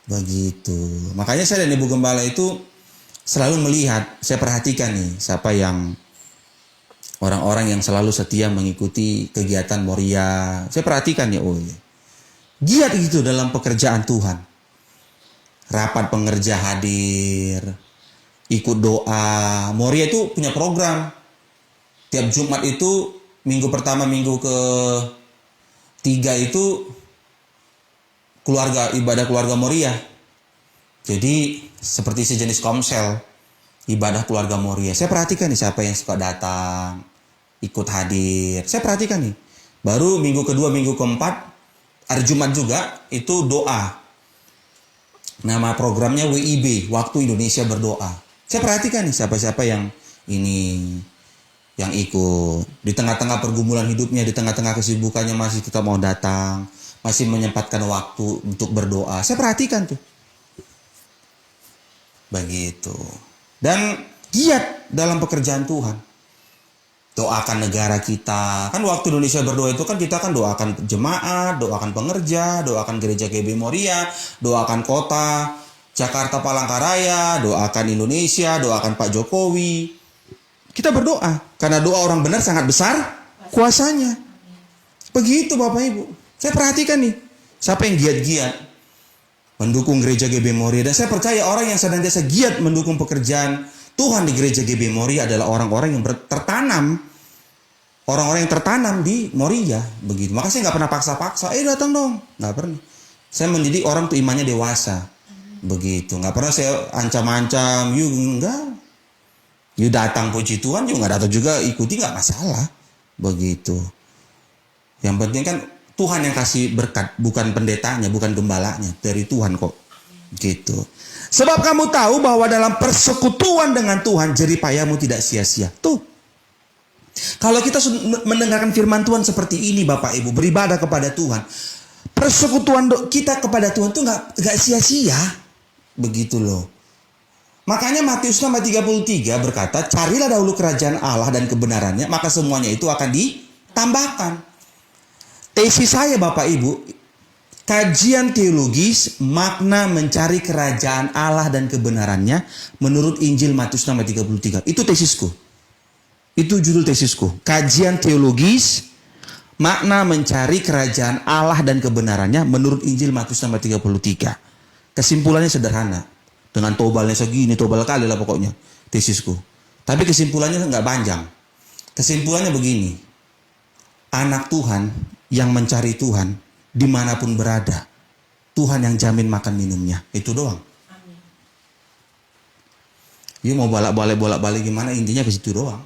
Begitu. Makanya saya dan Ibu Gembala itu selalu melihat, saya perhatikan nih siapa yang orang-orang yang selalu setia mengikuti kegiatan Moria. Saya perhatikan ya, oh iya. Giat gitu dalam pekerjaan Tuhan. Rapat pengerja hadir, ikut doa. Moria itu punya program. Tiap Jumat itu, minggu pertama, minggu ke-3 itu ibadah keluarga Moria. Jadi seperti sejenis komsel, ibadah keluarga Moria. Saya perhatikan nih siapa yang suka datang, ikut hadir. Saya perhatikan nih. Baru minggu kedua, minggu keempat, hari Jumat juga, itu doa. Nama programnya WIB, Waktu Indonesia Berdoa. Saya perhatikan nih siapa-siapa yang ikut. Di tengah-tengah pergumulan hidupnya, di tengah-tengah kesibukannya masih tetap mau datang. Masih menyempatkan waktu untuk berdoa. Saya perhatikan tuh. Begitu. Dan giat dalam pekerjaan Tuhan. Doakan negara kita. Kan waktu Indonesia berdoa itu kan kita kan doakan jemaat, doakan pengerja, doakan gereja GB Moria, doakan kota Jakarta Palangkaraya, doakan Indonesia, doakan Pak Jokowi. Kita berdoa. Karena doa orang benar sangat besar kuasanya. Begitu Bapak Ibu. Saya perhatikan nih. Siapa yang giat-giat mendukung gereja GB Moria. Dan saya percaya orang yang senantiasa giat mendukung pekerjaan Tuhan di gereja GB Moria adalah orang-orang yang tertanam orang-orang yang tertanam di Moria begitu. Maka saya nggak pernah paksa-paksa, datang dong, nggak pernah. Saya mendidik orang tuh imannya dewasa begitu. Nggak pernah saya ancam-ancam, enggak. Datang puji Tuhan, nggak datang juga ikuti, nggak masalah begitu. Yang penting kan Tuhan yang kasih berkat, bukan pendetanya, bukan gembalanya, dari Tuhan kok gitu. Sebab kamu tahu bahwa dalam persekutuan dengan Tuhan jerih payahmu tidak sia-sia. Tuh. Kalau kita mendengarkan firman Tuhan seperti ini Bapak Ibu, beribadah kepada Tuhan, persekutuan kita kepada Tuhan tuh nggak sia-sia. Begitu loh. Makanya Matius 6:33 berkata, carilah dahulu kerajaan Allah dan kebenarannya, maka semuanya itu akan ditambahkan. Tesis saya Bapak Ibu, kajian teologis makna mencari kerajaan Allah dan kebenarannya menurut Injil Matius 6:33. Itu tesisku. Itu judul tesisku. Kajian teologis makna mencari kerajaan Allah dan kebenarannya menurut Injil Matius 6:33. Kesimpulannya sederhana. Dengan tobalnya segini, tobal kali lah pokoknya tesisku. Tapi kesimpulannya nggak panjang. Kesimpulannya begini. Anak Tuhan yang mencari Tuhan dimanapun berada, Tuhan yang jamin makan minumnya. Itu doang. Amin. Ya mau bolak-balik gimana, intinya ke situ doang.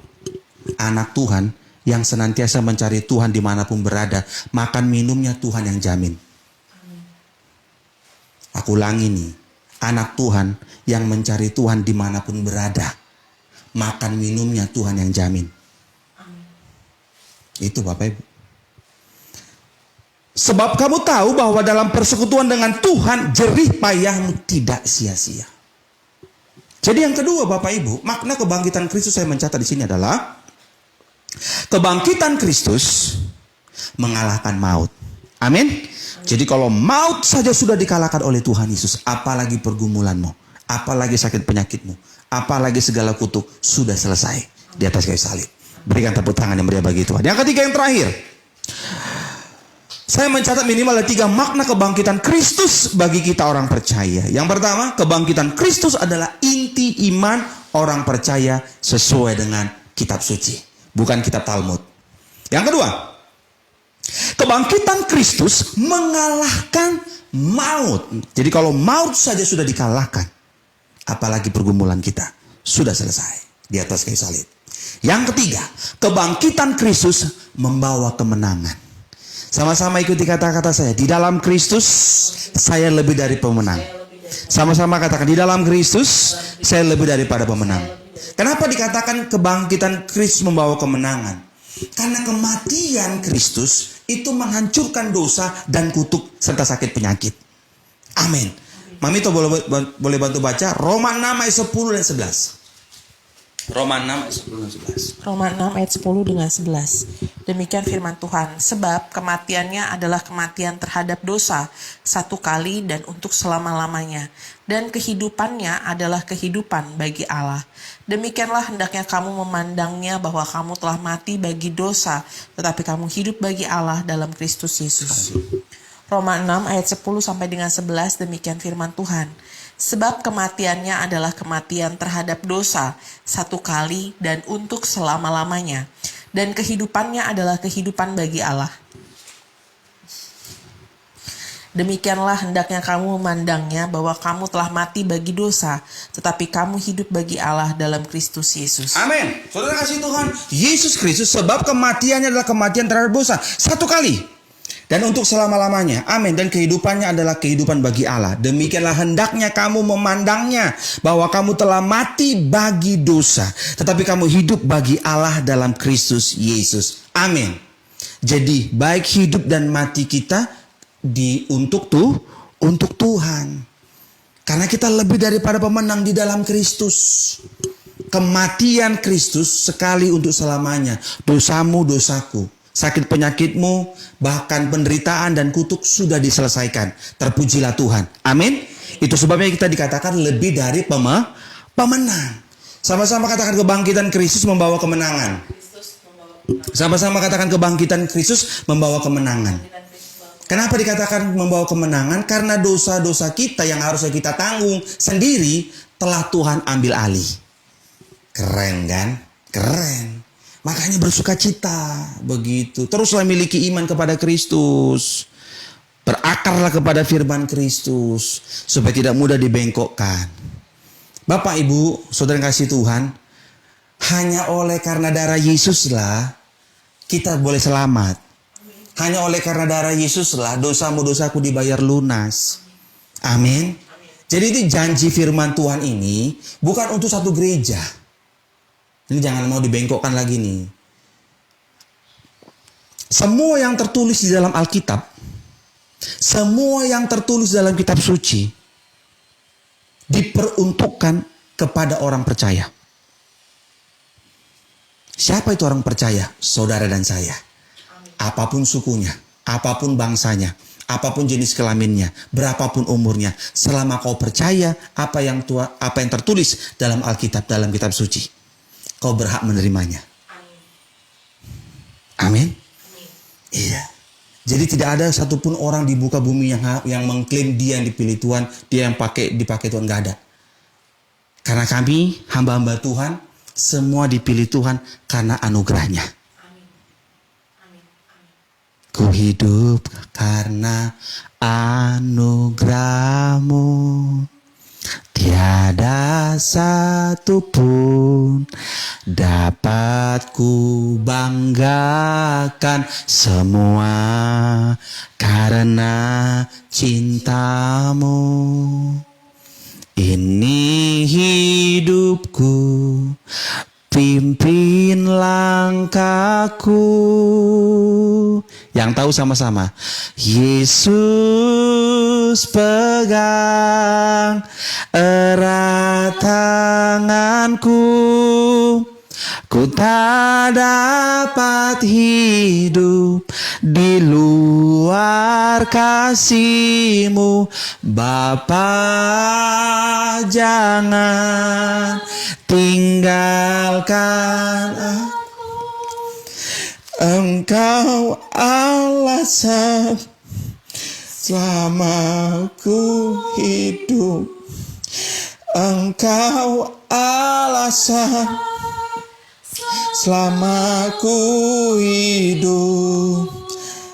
Anak Tuhan yang senantiasa mencari Tuhan dimanapun berada, makan minumnya Tuhan yang jamin. Amin. Aku ulangi nih, anak Tuhan yang mencari Tuhan dimanapun berada, makan minumnya Tuhan yang jamin. Amin. Itu Bapak Ibu. Sebab kamu tahu bahwa dalam persekutuan dengan Tuhan jerih payahmu tidak sia-sia. Jadi yang kedua Bapak Ibu, makna kebangkitan Kristus saya mencatat di sini adalah kebangkitan Kristus mengalahkan maut. Amin. Jadi kalau maut saja sudah dikalahkan oleh Tuhan Yesus, apalagi pergumulanmu, apalagi sakit penyakitmu, apalagi segala kutuk sudah selesai di atas kayu salib. Berikan tepuk tangan yang meriah bagi Tuhan. Yang ketiga, yang terakhir, saya mencatat minimal ada 3 makna kebangkitan Kristus bagi kita orang percaya. Yang pertama, kebangkitan Kristus adalah inti iman orang percaya sesuai dengan kitab suci, bukan kitab Talmud. Yang kedua, kebangkitan Kristus mengalahkan maut. Jadi kalau maut saja sudah dikalahkan, apalagi pergumulan kita sudah selesai di atas kayu salib. Yang ketiga, kebangkitan Kristus membawa kemenangan. Sama-sama ikuti kata-kata saya. Di dalam Kristus saya lebih dari pemenang. Sama-sama katakan, di dalam Kristus saya lebih daripada pemenang. Kenapa dikatakan kebangkitan Kristus membawa kemenangan? Karena kematian Kristus itu menghancurkan dosa dan kutuk serta sakit penyakit. Amin. Mami tuh boleh bantu baca Roma 6 ayat 10 dan 11. Roma 6 ayat 10 dan 11. Roma 6 ayat 10 dengan 11. Demikian firman Tuhan. Sebab kematiannya adalah kematian terhadap dosa satu kali dan untuk selama-lamanya. Dan kehidupannya adalah kehidupan bagi Allah. Demikianlah hendaknya kamu memandangnya bahwa kamu telah mati bagi dosa, tetapi kamu hidup bagi Allah dalam Kristus Yesus. Roma 6 ayat 10 sampai dengan 11, demikian firman Tuhan. Sebab kematiannya adalah kematian terhadap dosa satu kali dan untuk selama-lamanya. Dan kehidupannya adalah kehidupan bagi Allah. Demikianlah hendaknya kamu memandangnya bahwa kamu telah mati bagi dosa, tetapi kamu hidup bagi Allah dalam Kristus Yesus. Amin. Saudara kasih Tuhan, Yesus Kristus, sebab kematiannya adalah kematian terhadap dosa satu kali dan untuk selama-lamanya. Amin. Dan kehidupannya adalah kehidupan bagi Allah. Demikianlah hendaknya kamu memandangnya bahwa kamu telah mati bagi dosa, tetapi kamu hidup bagi Allah dalam Kristus Yesus. Amin. Jadi baik hidup dan mati kita untuk Tuhan. Karena kita lebih daripada pemenang di dalam Kristus. Kematian Kristus sekali untuk selamanya. Dosamu, dosaku, sakit penyakitmu, bahkan penderitaan dan kutuk sudah diselesaikan. Terpujilah Tuhan. Amin. Itu sebabnya kita dikatakan lebih dari pemenang. Sama-sama katakan kebangkitan Kristus membawa kemenangan. Sama-sama katakan kebangkitan Kristus membawa kemenangan. Kenapa dikatakan membawa kemenangan? Karena dosa-dosa kita yang harusnya kita tanggung sendiri telah Tuhan ambil alih. Keren kan? Keren. Makanya bersukacita. Begitu. Teruslah miliki iman kepada Kristus. Berakarlah kepada firman Kristus. Supaya tidak mudah dibengkokkan. Bapak, Ibu, saudara yang kasih Tuhan. Hanya oleh karena darah Yesuslah kita boleh selamat. Hanya oleh karena darah Yesuslah dosamu-dosaku dibayar lunas. Amin. Jadi itu janji firman Tuhan ini bukan untuk satu gereja. Ini jangan mau dibengkokkan lagi nih. Semua yang tertulis di dalam Alkitab, semua yang tertulis dalam kitab suci diperuntukkan kepada orang percaya. Siapa itu orang percaya? Saudara dan saya. Apapun sukunya, apapun bangsanya, apapun jenis kelaminnya, berapapun umurnya, selama kau percaya apa yang tertulis dalam Alkitab, dalam kitab suci, kau berhak menerimanya. Amin. Iya. Jadi tidak ada satupun orang di muka bumi yang mengklaim dia yang dipilih Tuhan, dia yang dipakai Tuhan, nggak ada. Karena kami hamba-hamba Tuhan semua dipilih Tuhan karena anugerahnya. Ku hidup karena anugerahmu. Tiada satu pun dapat ku banggakan, semua karena cintamu. Ini hidupku, pimpin langkahku. Yang tahu sama-sama. Yesus pegang erat tanganku. Ku tak dapat hidup di luar kasih-Mu. Bapa, jangan tinggalkan aku. Engkau alasan selama ku hidup. Engkau alasan selama ku hidup.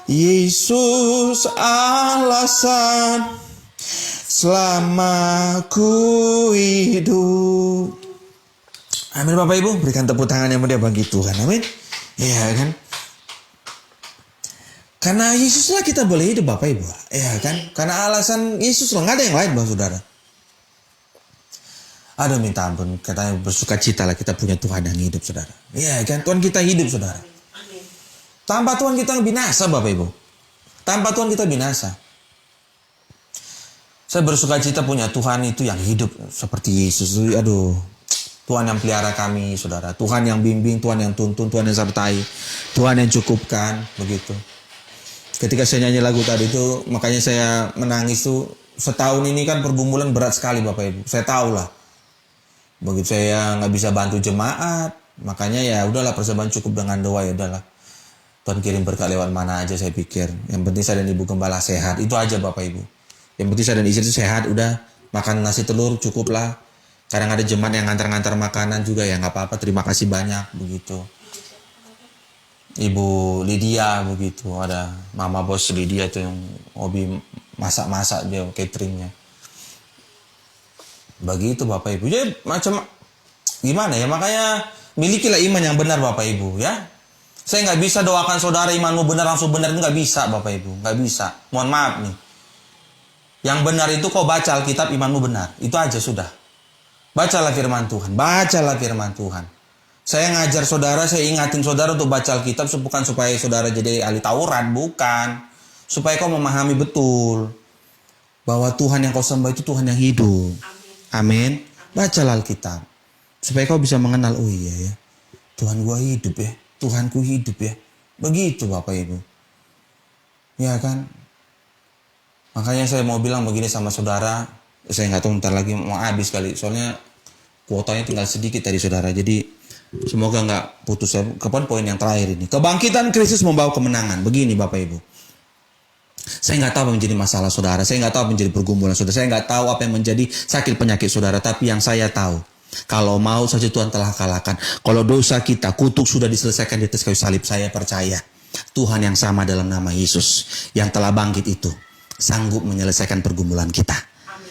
Yesus alasan selama ku hidup. Amin. Bapak Ibu, berikan tepuk tangan yang mulia bagi Tuhan. Amin. Iya kan? Karena Yesuslah kita boleh hidup, Bapak Ibu. Iya kan? Karena alasan Yesuslah, nggak ada yang lain, Bang Saudara. Aduh, minta ampun, katanya bersukacita lah kita punya Tuhan yang hidup, Saudara. Iya kan? Tuhan kita hidup, Saudara. Tanpa Tuhan kita binasa, Bapak Ibu. Tanpa Tuhan kita binasa. Saya bersukacita punya Tuhan itu yang hidup seperti Yesus. Aduh, Tuhan yang pelihara kami, Saudara. Tuhan yang bimbing, Tuhan yang tuntun, Tuhan yang sertai, Tuhan yang cukupkan, begitu. Ketika saya nyanyi lagu tadi itu, makanya saya menangis tuh. Setahun ini kan pergumulan berat sekali, Bapak Ibu. Saya tahu lah. Begitu saya nggak bisa bantu jemaat, makanya ya udahlah, persembahan cukup dengan doa, ya udahlah. Tuhan kirim berkat lewat mana aja, saya pikir. Yang penting saya dan Ibu Gembala sehat, itu aja, Bapak Ibu. Yang penting saya dan istri itu sehat, udah makan nasi telur cukup lah. Kadang ada jemaat yang ngantar-ngantar makanan juga, ya nggak apa-apa, terima kasih banyak, begitu. Ibu Lydia begitu, ada Mama Bos Lydia tuh yang hobi masak-masak, dia cateringnya. Begitu Bapak Ibu. Jadi macam gimana ya, makanya milikilah iman yang benar Bapak Ibu ya. Saya nggak bisa doakan saudara imanmu benar langsung benar, itu nggak bisa Bapak Ibu, nggak bisa. Mohon maaf nih. Yang benar itu kau baca Alkitab, imanmu benar, itu aja sudah. Bacalah firman Tuhan, bacalah firman Tuhan. Saya ngajar saudara, saya ingatin saudara untuk baca Alkitab, bukan supaya saudara jadi ahli Taurat, bukan. Supaya kau memahami betul bahwa Tuhan yang kau sembah itu Tuhan yang hidup. Amin. Bacalah Alkitab supaya kau bisa mengenal, oh iya ya, Tuhan gua hidup ya, Tuhanku hidup ya. Begitu Bapak Ibu. Ya kan? Makanya saya mau bilang begini sama saudara, saya nggak tahu ntar lagi mau habis kali, soalnya kuotanya tinggal sedikit tadi saudara. Jadi semoga nggak putus. Kapan poin yang terakhir ini? Kebangkitan Kristus membawa kemenangan. Begini Bapak Ibu. Saya nggak tahu apa yang menjadi masalah saudara. Saya nggak tahu apa yang menjadi pergumulan saudara. Saya nggak tahu apa yang menjadi sakit penyakit saudara. Tapi yang saya tahu, Kalau maut saja Tuhan telah kalahkan. Kalau dosa kita, kutuk sudah diselesaikan di atas kayu salib. Saya percaya Tuhan yang sama dalam nama Yesus yang telah bangkit itu sanggup menyelesaikan pergumulan kita.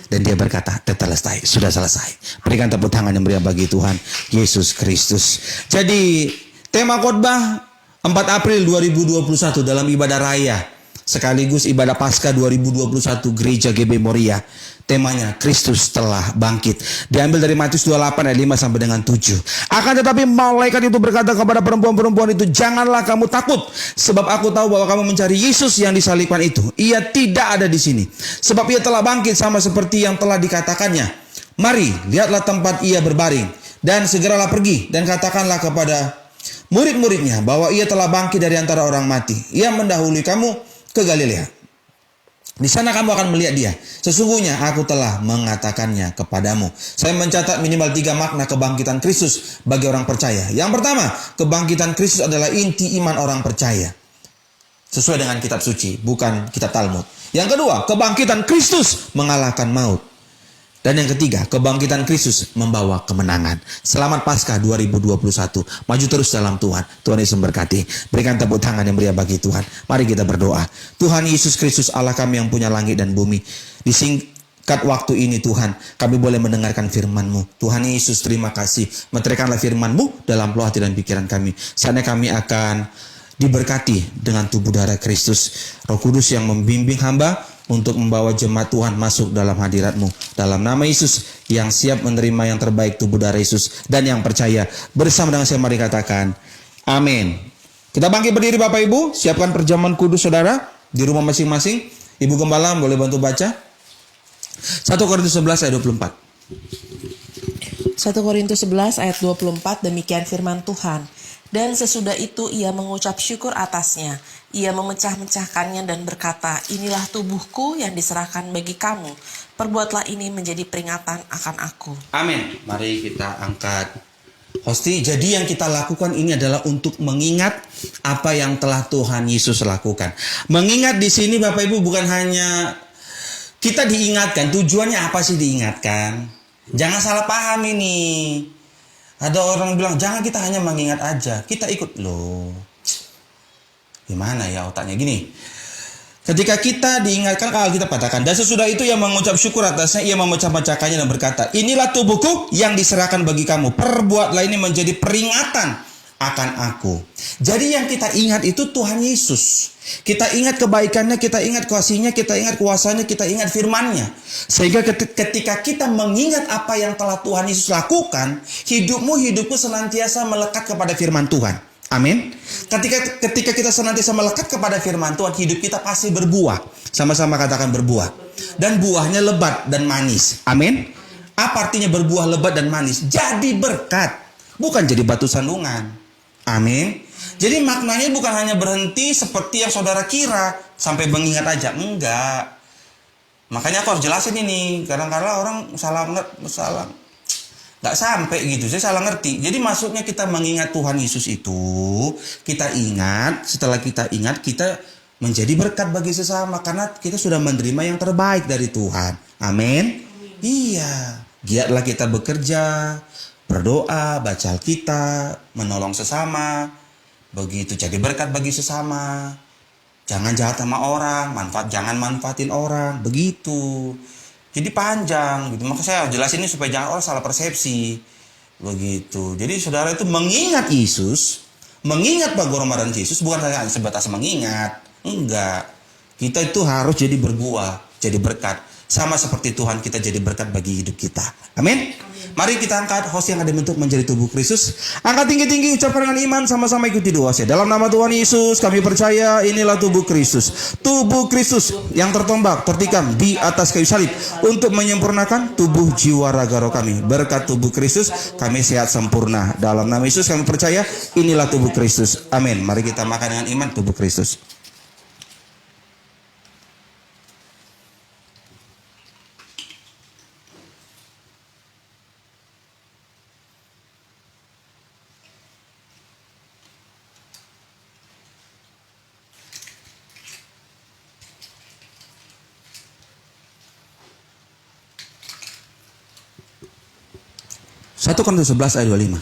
Dan dia berkata, tetelestai, sudah selesai. Berikan tepuk tangan yang meriah bagi Tuhan Yesus Kristus. Jadi tema khotbah 4 April 2021 dalam ibadah raya sekaligus ibadah Paskah 2021 Gereja GB Moria. Temanya Kristus telah bangkit. Diambil dari Matius 28 ayat 5 sampai dengan 7. Akan tetapi malaikat itu berkata kepada perempuan-perempuan itu, janganlah kamu takut, sebab aku tahu bahwa kamu mencari Yesus yang disalibkan itu. Ia tidak ada di sini, sebab ia telah bangkit sama seperti yang telah dikatakannya. Mari, lihatlah tempat ia berbaring, dan segeralah pergi dan katakanlah kepada murid-muridnya bahwa ia telah bangkit dari antara orang mati. Ia mendahului kamu ke Galilea. Di sana kamu akan melihat dia. Sesungguhnya aku telah mengatakannya kepadamu. Saya mencatat minimal 3 makna kebangkitan Kristus bagi orang percaya. Yang pertama, kebangkitan Kristus adalah inti iman orang percaya. Sesuai dengan kitab suci, bukan kitab Talmud. Yang kedua, kebangkitan Kristus mengalahkan maut. Dan yang ketiga, kebangkitan Kristus membawa kemenangan. Selamat Paskah 2021. Maju terus dalam Tuhan. Tuhan Yesus memberkati. Berikan tepuk tangan yang meriah bagi Tuhan. Mari kita berdoa. Tuhan Yesus Kristus, Allah kami yang punya langit dan bumi. Disingkat waktu ini Tuhan, kami boleh mendengarkan firman-Mu. Tuhan Yesus, terima kasih. Meteraikanlah firman-Mu dalam peluh hati dan pikiran kami. Saatnya kami akan diberkati dengan tubuh darah Kristus. Roh Kudus yang membimbing hamba untuk membawa jemaat Tuhan masuk dalam hadirat-Mu. Dalam nama Yesus yang siap menerima yang terbaik tubuh darah Yesus dan yang percaya. Bersama dengan saya mari katakan amin. Kita bangkit berdiri Bapak Ibu. Siapkan perjamuan kudus saudara di rumah masing-masing. Ibu Gembala boleh bantu baca 1 Korintus 11 ayat 24. 1 Korintus 11 ayat 24, demikian firman Tuhan. Dan sesudah itu ia mengucap syukur atasnya. Ia memecah-mecahkannya dan berkata, inilah tubuhku yang diserahkan bagi kamu. Perbuatlah ini menjadi peringatan akan aku. Amin. Mari kita angkat hosti. Jadi yang kita lakukan ini adalah untuk mengingat apa yang telah Tuhan Yesus lakukan. Mengingat di sini Bapak Ibu bukan hanya kita diingatkan. Tujuannya apa sih diingatkan? Jangan salah paham ini. Ada orang bilang, jangan kita hanya mengingat aja. Kita ikut loh. Gimana ya otaknya gini. Ketika kita diingatkan, kita katakan. Dan sesudah itu ia mengucap syukur atasnya. Ia memecah-mecahkannya dan berkata, inilah tubuhku yang diserahkan bagi kamu. Perbuatlah ini menjadi peringatan akan aku. Jadi yang kita ingat itu Tuhan Yesus. Kita ingat kebaikannya, kita ingat kasihnya, kita ingat kuasanya, kita ingat firman-Nya. Sehingga ketika kita mengingat apa yang telah Tuhan Yesus lakukan, hidupku senantiasa melekat kepada firman Tuhan. Amin. Ketika kita senantiasa melekat kepada firman Tuhan, hidup kita pasti berbuah. Sama-sama katakan berbuah. Dan buahnya lebat dan manis. Amin. Apa artinya berbuah lebat dan manis? Jadi berkat, bukan jadi batu sandungan. Amin. Jadi maknanya bukan hanya berhenti seperti yang saudara kira sampai mengingat aja, enggak. Makanya aku harus jelasin ini. Kadang-kadang orang salah nggak sampai gitu. Saya salah ngerti. Jadi maksudnya kita mengingat Tuhan Yesus itu, kita ingat. Setelah kita ingat, kita menjadi berkat bagi sesama karena kita sudah menerima yang terbaik dari Tuhan. Amin. Iya. Giatlah kita bekerja, berdoa, baca Alkitab, menolong sesama. Begitu jadi berkat bagi sesama. Jangan jahat sama orang, jangan manfaatin orang, begitu. Jadi panjang gitu. Maka saya jelasin ini supaya jangan orang salah persepsi. Begitu. Jadi saudara itu mengingat Yesus, mengingat pengorbanan Yesus bukan hanya sebatas mengingat. Enggak. Kita itu harus jadi berbuah, jadi berkat. Sama seperti Tuhan kita jadi berkat bagi hidup kita. Amin. Mari kita angkat host yang ada bentuk menjadi tubuh Kristus. Angkat tinggi-tinggi, ucapkan dengan iman, sama-sama ikuti doa saya. Dalam nama Tuhan Yesus, kami percaya inilah tubuh Kristus. Tubuh Kristus yang tertombak, tertikam di atas kayu salib untuk menyempurnakan tubuh jiwa raga roh kami. Berkat tubuh Kristus, kami sehat sempurna. Dalam nama Yesus kami percaya inilah tubuh Kristus. Amin. Mari kita makan dengan iman tubuh Kristus. 1 Korintus 11 ayat 25.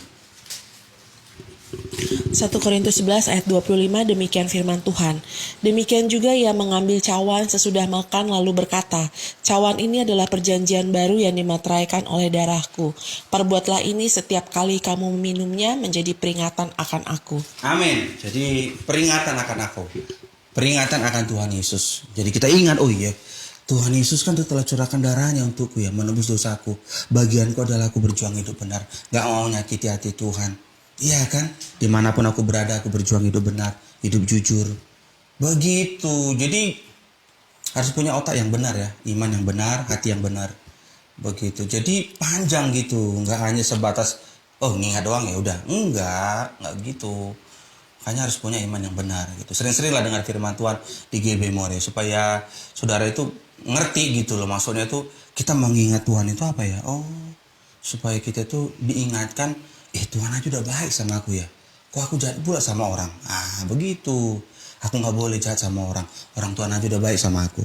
1 Korintus 11 ayat 25, demikian firman Tuhan. Demikian juga ia mengambil cawan sesudah makan lalu berkata, cawan ini adalah perjanjian baru yang dimateraikan oleh darahku. Perbuatlah ini setiap kali kamu meminumnya menjadi peringatan akan aku. Amin. Jadi peringatan akan aku. Peringatan akan Tuhan Yesus. Jadi kita ingat, oh iya, Tuhan Yesus kan telah curahkan darahnya untukku ya, menebus dosaku. Bagianku adalah aku berjuang hidup benar. Gak mau nyakiti hati Tuhan. Iya kan? Dimanapun aku berada, aku berjuang hidup benar, hidup jujur. Begitu. Jadi harus punya otak yang benar ya, iman yang benar, hati yang benar. Begitu. Jadi panjang gitu, nggak hanya sebatas oh ngingat doang ya udah. Enggak gitu. Makanya harus punya iman yang benar gitu. Sering-seringlah dengar firman Tuhan di GB More supaya saudara itu ngerti gitu loh. Maksudnya tuh kita mengingat Tuhan itu apa ya? Oh, supaya kita tuh diingatkan, Tuhan aja udah baik sama aku ya. Kok aku jahat pula sama orang? Begitu. Aku gak boleh jahat sama orang. Orang Tuhan aja udah baik sama aku.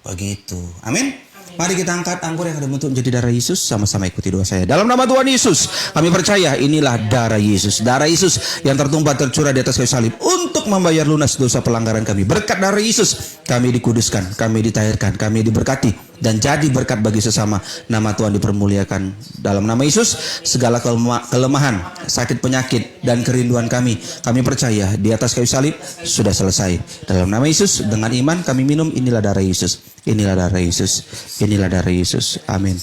Begitu. Amin. Mari kita angkat anggur yang ada bentuk menjadi darah Yesus. Sama-sama ikuti doa saya. Dalam nama Tuhan Yesus, kami percaya inilah darah Yesus. Darah Yesus yang tertumpah tercurah di atas kayu salib untuk membayar lunas dosa pelanggaran kami. Berkat darah Yesus, kami dikuduskan, kami ditahirkan, kami diberkati, dan jadi berkat bagi sesama. Nama Tuhan dipermuliakan. Dalam nama Yesus, segala kelemahan, sakit penyakit, dan kerinduan kami percaya di atas kayu salib sudah selesai. Dalam nama Yesus, dengan iman kami minum, inilah darah Yesus. Inilah darah Yesus. Inilah darah Yesus. Amin.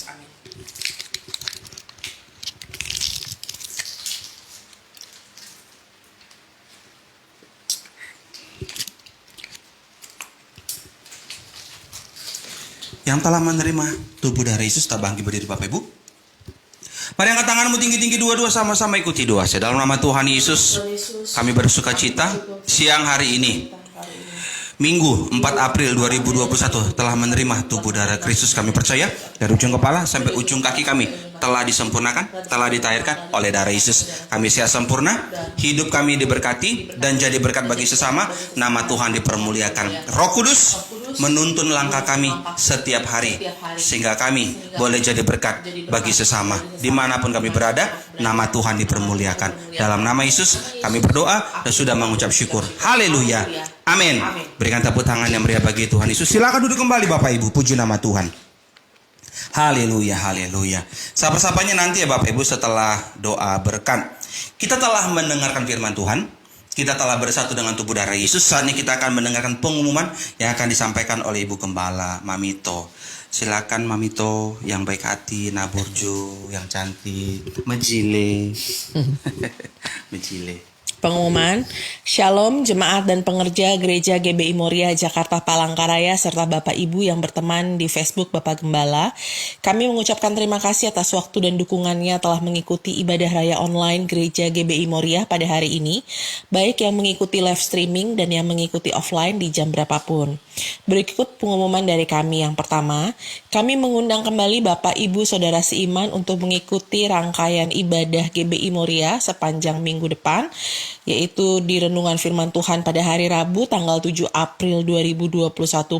Yang telah menerima tubuh darah Yesus tak bangkit berdiri Bapak Ibu. Mari angkat tanganmu tinggi-tinggi dua-dua, sama-sama ikuti doa saya. Dalam nama Tuhan Yesus, kami bersuka cita siang hari ini, Minggu 4 April 2021 telah menerima tubuh darah Kristus. Kami percaya dari ujung kepala sampai ujung kaki kami telah disempurnakan, telah ditahirkan oleh darah Yesus. Kami siap sempurna, hidup kami diberkati dan jadi berkat bagi sesama. Nama Tuhan dipermuliakan. Roh Kudus menuntun langkah kami setiap hari sehingga kami boleh jadi berkat bagi sesama. Dimanapun kami berada, nama Tuhan dipermuliakan. Dalam nama Yesus kami berdoa dan sudah mengucap syukur. Haleluya. Amin. Berikan tepuk tangan yang meriah bagi Tuhan Yesus. Silakan duduk kembali Bapak Ibu. Puji nama Tuhan. Haleluya, haleluya. Sapa-sapanya nanti ya Bapak Ibu setelah doa berkat. Kita telah mendengarkan firman Tuhan. Kita telah bersatu dengan tubuh darah Yesus. Saatnya kita akan mendengarkan pengumuman yang akan disampaikan oleh Ibu Gembala Mamito. Silakan Mamito yang baik hati, Naburjo yang cantik, Mejile. Mejile. Pengumuman, Shalom jemaat dan pengerja Gereja GBI Moria Jakarta Palangkaraya serta Bapak Ibu yang berteman di Facebook Bapak Gembala. Kami mengucapkan terima kasih atas waktu dan dukungannya telah mengikuti ibadah raya online Gereja GBI Moria pada hari ini, baik yang mengikuti live streaming dan yang mengikuti offline di jam berapapun. Berikut pengumuman dari kami. Yang pertama, kami mengundang kembali Bapak Ibu Saudara seiman untuk mengikuti rangkaian ibadah GBI Moria sepanjang minggu depan, yaitu di Renungan Firman Tuhan pada hari Rabu tanggal 7 April 2021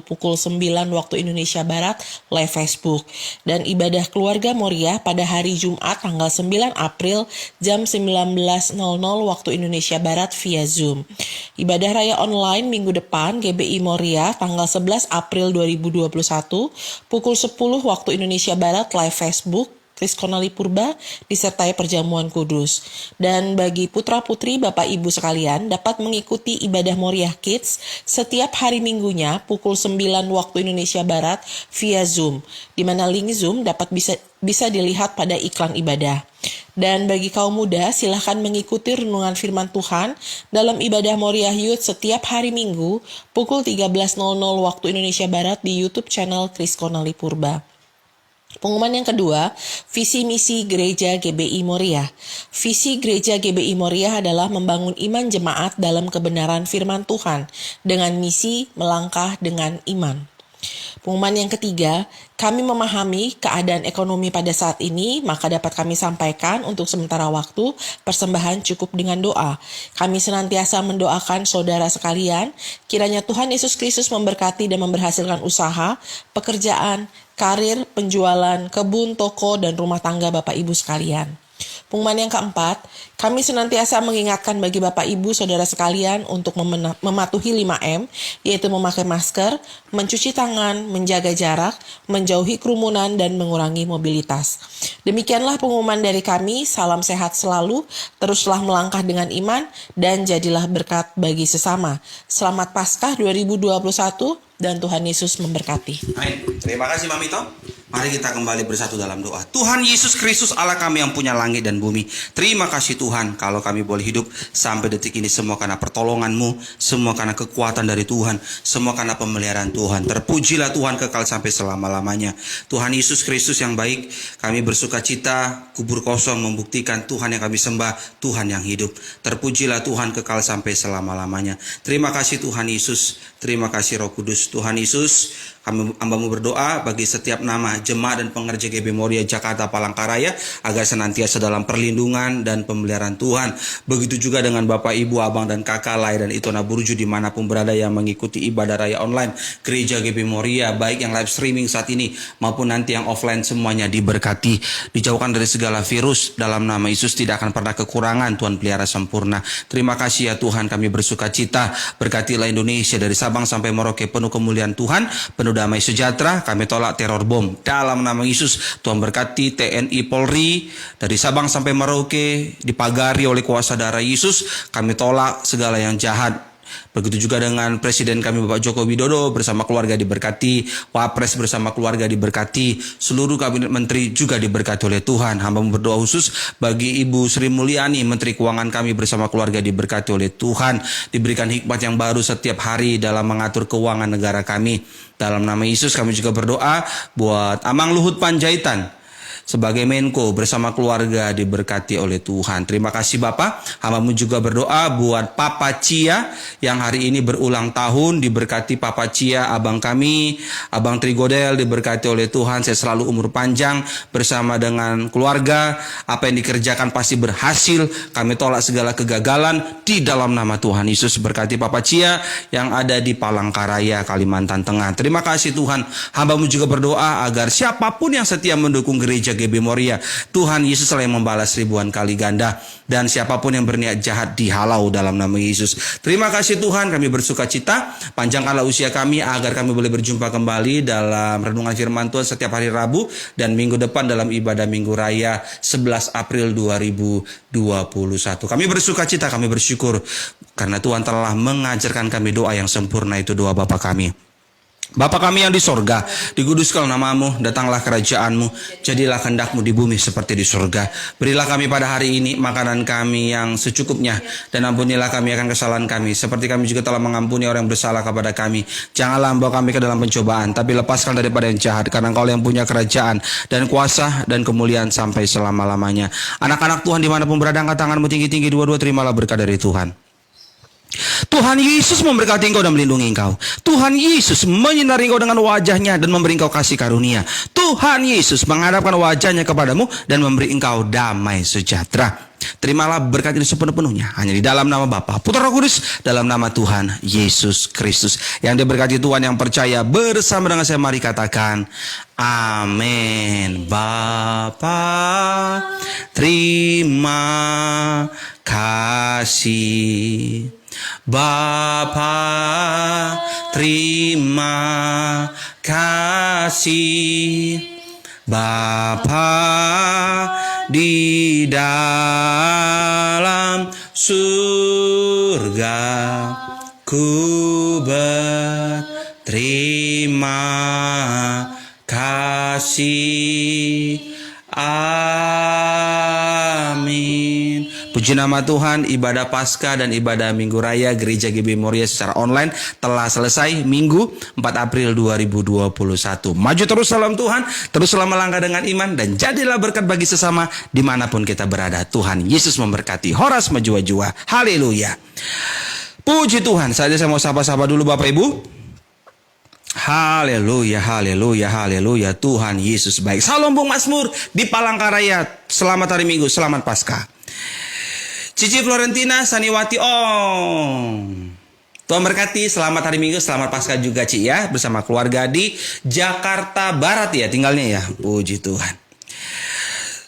pukul 9 waktu Indonesia Barat live Facebook, dan ibadah keluarga Moria pada hari Jumat tanggal 9 April jam 19.00 waktu Indonesia Barat via Zoom. Ibadah raya online minggu depan GBI Moria tanggal 11 April 2021 pukul 10 waktu Indonesia Barat live Facebook Kris Konali Purba disertai perjamuan kudus. Dan bagi putra-putri Bapak Ibu sekalian dapat mengikuti ibadah Moriah Kids setiap hari minggunya pukul 9 waktu Indonesia Barat via Zoom, di mana link Zoom dapat bisa dilihat pada iklan ibadah. Dan bagi kaum muda, silahkan mengikuti renungan firman Tuhan dalam ibadah Moriah Youth setiap hari Minggu pukul 13.00 waktu Indonesia Barat di YouTube channel Kris Konali Purba. Pengumuman yang kedua, visi misi Gereja GBI Moria. Visi Gereja GBI Moria adalah membangun iman jemaat dalam kebenaran firman Tuhan dengan misi melangkah dengan iman. Pengumuman yang ketiga, kami memahami keadaan ekonomi pada saat ini, maka dapat kami sampaikan untuk sementara waktu, persembahan cukup dengan doa. Kami senantiasa mendoakan saudara sekalian, kiranya Tuhan Yesus Kristus memberkati dan memberhasilkan usaha, pekerjaan, karir, penjualan, kebun, toko, dan rumah tangga Bapak Ibu sekalian. Pengumuman yang keempat, kami senantiasa mengingatkan bagi Bapak Ibu Saudara sekalian untuk mematuhi 5M, yaitu memakai masker, mencuci tangan, menjaga jarak, menjauhi kerumunan, dan mengurangi mobilitas. Demikianlah pengumuman dari kami, salam sehat selalu, teruslah melangkah dengan iman, dan jadilah berkat bagi sesama. Selamat Paskah 2021, dan Tuhan Yesus memberkati. Amin. Terima kasih Mamito. Mari kita kembali bersatu dalam doa. Tuhan Yesus Kristus Allah kami yang punya langit dan bumi. Terima kasih Tuhan kalau kami boleh hidup sampai detik ini, semua karena pertolongan-Mu, semua karena kekuatan dari Tuhan, semua karena pemeliharaan Tuhan. Terpujilah Tuhan kekal sampai selama-lamanya. Tuhan Yesus Kristus yang baik, kami bersuka cita, kubur kosong membuktikan Tuhan yang kami sembah, Tuhan yang hidup. Terpujilah Tuhan kekal sampai selama-lamanya. Terima kasih Tuhan Yesus, terima kasih Roh Kudus. Tuhan Yesus, kami hamba-Mu berdoa bagi setiap nama jemaat dan pengerja GB Moria Jakarta Palangkaraya agar senantiasa dalam perlindungan dan pemeliharaan Tuhan. Begitu juga dengan Bapak, Ibu, Abang, dan Kakak Lai dan Itona Burju dimanapun berada yang mengikuti ibadah raya online Gereja GB Moria, baik yang live streaming saat ini maupun nanti yang offline, semuanya diberkati, dijauhkan dari segala virus. Dalam nama Yesus tidak akan pernah kekurangan, Tuhan pelihara sempurna. Terima kasih ya Tuhan, kami bersuka cita. Berkatilah Indonesia dari Sabang sampai Merauke penuh kemuliaan Tuhan, penuh damai sejahtera. Kami tolak teror bom dalam nama Yesus. Tuhan berkati TNI Polri dari Sabang sampai Merauke dipagari oleh kuasa darah Yesus. Kami tolak segala yang jahat. Begitu juga dengan Presiden kami Bapak Joko Widodo bersama keluarga diberkati, Wapres bersama keluarga diberkati, seluruh kabinet menteri juga diberkati oleh Tuhan. Hamba berdoa khusus bagi Ibu Sri Mulyani, Menteri Keuangan kami bersama keluarga diberkati oleh Tuhan, diberikan hikmat yang baru setiap hari dalam mengatur keuangan negara kami. Dalam nama Yesus kami juga berdoa buat Amang Luhut Panjaitan sebagai Menko bersama keluarga diberkati oleh Tuhan. Terima kasih Bapak. Hamba-Mu juga berdoa buat Papa Cia yang hari ini berulang tahun. Diberkati Papa Cia, abang kami, Abang Trigodel, diberkati oleh Tuhan. Saya selalu umur panjang bersama dengan keluarga. Apa yang dikerjakan pasti berhasil. Kami tolak segala kegagalan di dalam nama Tuhan Yesus. Berkati Papa Cia yang ada di Palangkaraya, Kalimantan Tengah. Terima kasih Tuhan. Hamba-Mu juga berdoa agar siapapun yang setia mendukung gereja GB Moria, Tuhan Yesus selalu membalas ribuan kali ganda, dan siapapun yang berniat jahat dihalau dalam nama Yesus. Terima kasih Tuhan, kami bersuka cita. Panjangkanlah usia kami agar kami boleh berjumpa kembali dalam renungan firman Tuhan setiap hari Rabu dan minggu depan dalam ibadah Minggu Raya 11 April 2021. Kami bersuka cita, kami bersyukur karena Tuhan telah mengajarkan kami doa yang sempurna, itu doa Bapa kami. Bapa kami yang di sorga, dikuduskanlah nama-Mu, datanglah kerajaan-Mu, jadilah kehendak-Mu di bumi seperti di sorga. Berilah kami pada hari ini makanan kami yang secukupnya, dan ampunilah kami akan kesalahan kami, seperti kami juga telah mengampuni orang yang bersalah kepada kami. Janganlah membawa kami ke dalam pencobaan, tapi lepaskan daripada yang jahat, karena Engkau yang punya kerajaan, dan kuasa, dan kemuliaan sampai selama-lamanya. Anak-anak Tuhan dimanapun berada, angkat tangan-Mu tinggi-tinggi, dua-dua terimalah berkat dari Tuhan. Tuhan Yesus memberkati engkau dan melindungi engkau. Tuhan Yesus menyinari engkau dengan wajahnya dan memberi engkau kasih karunia. Tuhan Yesus menghadapkan wajahnya kepadamu dan memberi engkau damai sejahtera. Terimalah berkat ini sepenuh-penuhnya hanya di dalam nama Bapa, Putra, Roh Kudus, dalam nama Tuhan Yesus Kristus. Yang diberkati Tuhan yang percaya bersama dengan saya, mari katakan amin. Bapa, terima kasih. Bapa, terima kasih. Bapa di dalam surga, ku berterima kasih. Amin. Puji nama Tuhan, ibadah Paskah dan ibadah Minggu Raya Gereja GB Moria secara online telah selesai Minggu 4 April 2021. Maju terus dalam Tuhan, teruslah melangkah dengan iman, dan jadilah berkat bagi sesama dimanapun kita berada. Tuhan Yesus memberkati. Horas majua-jua. Haleluya. Puji Tuhan. Saja saya mau sapa-sapa dulu Bapak Ibu. Haleluya, haleluya, haleluya. Tuhan Yesus baik. Salam Bung Mazmur di Palangkaraya. Selamat hari Minggu, selamat Paskah. Cici Florentina Saniwati Tuhan berkati, selamat hari Minggu, selamat Paskah juga Ci ya. Bersama keluarga di Jakarta Barat ya tinggalnya ya. Puji Tuhan.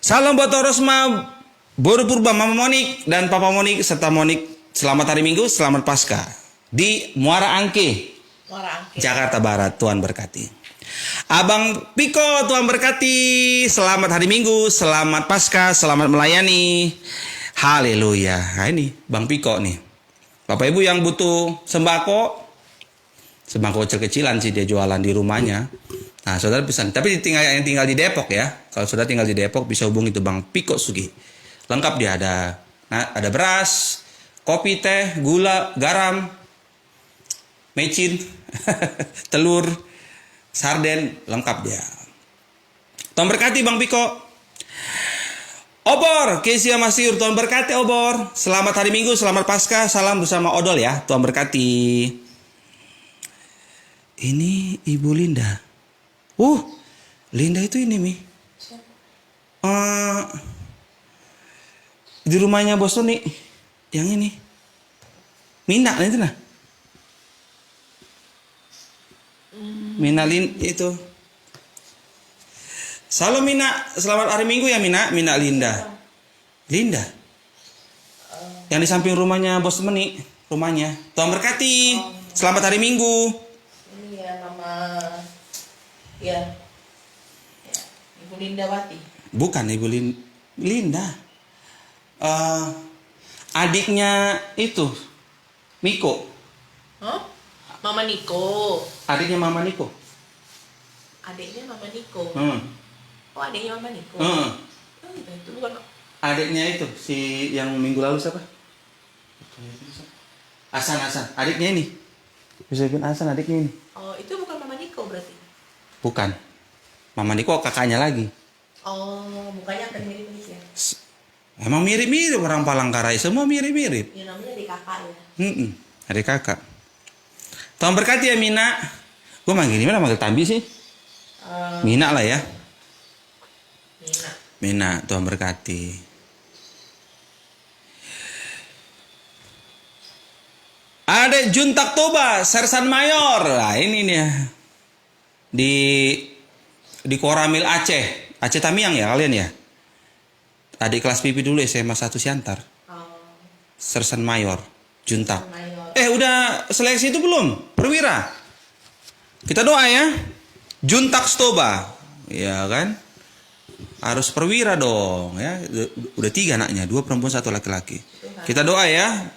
Salam buat Rosma, Boru Purba, Mama Monik dan Papa Monik serta Monik. Selamat hari Minggu, selamat Paskah di Muara Angke, Jakarta Barat. Tuhan berkati. Abang Piko, Tuhan berkati. Selamat hari Minggu, selamat Paskah, selamat melayani. Haleluya. Nah ini Bang Piko nih. Bapak Ibu yang butuh sembako kecil-kecilan sih dia jualan di rumahnya. Nah, saudara pesan. Tapi yang tinggal di Depok ya. Kalau saudara tinggal di Depok bisa hubungi itu Bang Piko Sugi. Lengkap dia ada beras, kopi, teh, gula, garam, mecin, telur, sarden, lengkap dia. Tuhan berkati Bang Piko. Obor, Kesia Masyur, Tuhan berkati Obor. Selamat hari Minggu, selamat Paskah, salam bersama Odol ya. Tuhan berkati. Ini Ibu Linda. Linda itu ini Mi. Di rumahnya Bos Tony. Yang ini. Mina itu nah. Mina itu. Salam Mina, selamat hari Minggu ya Mina, Mina Linda. Linda. Yang di samping rumahnya Bos Meni, rumahnya. Tuhan berkati. Selamat hari Minggu. Ini ya Mama. Ya. Ibu Lindawati. Bukan Ibu Linda. Adiknya itu Miko. Hah? Mama Niko. Adiknya Mama Niko. Adiknya Mama Niko. Oh, adiknya Mama Niko. Itu bukan. Adiknya itu si yang minggu lalu siapa? Hasan. Adiknya ini. Bisa bikin Hasan adiknya ini. Oh, itu bukan Mama Niko berarti. Bukan. Mama Niko kakaknya lagi. Oh, mukanya akan mirip-mirip ya. Emang mirip-mirip orang Palangkaraya, semua mirip-mirip. Ya namanya adik kakak ya. Adik kakak. Tuhan berkati ya Mina. Gue manggil Mina, manggil Tambi sih. Mina lah ya. Mina, Tuhan berkati. Adek Juntak Toba, Sersan Mayor. Nah ini nih ya. Di Koramil Aceh. Aceh Tamiang ya kalian ya. Adik kelas pipi dulu SMA 1 Siantar. Sersan Mayor, Juntak. Udah seleksi itu belum? Perwira. Kita doa ya. Juntak Stoba. Ya kan? Harus perwira dong ya. Udah 3 anaknya, 2 perempuan 1 laki-laki. Kita doa ya.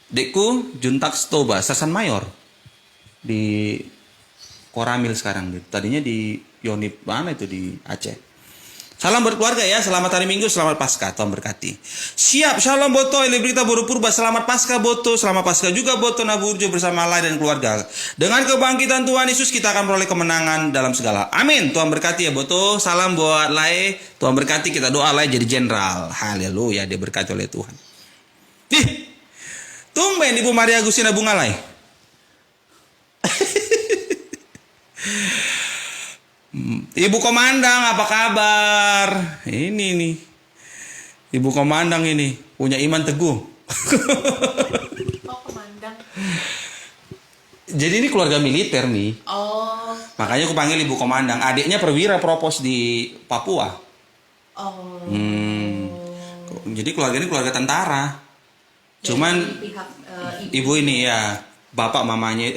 Dekku Juntak Stoba, Sersan Mayor. Di Koramil sekarang. Tadinya di Yonip mana itu di Aceh. Salam berkeluarga ya, selamat hari Minggu, selamat Paskah, Tuhan berkati. Siap, shalom Boto, Eli Berita Boru Purba, selamat Paskah Boto, selamat Paskah juga Boto Naburjo bersama Allah dan keluarga. Dengan kebangkitan Tuhan Yesus kita akan peroleh kemenangan dalam segala. Amin, Tuhan berkati ya Boto, salam buat Lai, Tuhan berkati, kita doa Lai jadi jenderal. Haleluya, dia berkati oleh Tuhan. Tumben Ibu Maria Agustina Bunga Lai. Ibu Komandang apa kabar? Ini nih. Ibu Komandang ini punya iman teguh. Oh, Komandang. Jadi ini keluarga militer nih. Oh. Makanya aku panggil Ibu Komandang. Adiknya perwira propos di Papua. Oh. Jadi keluarga ini keluarga tentara. Cuman pihak, ibu ini ya, bapak mamanya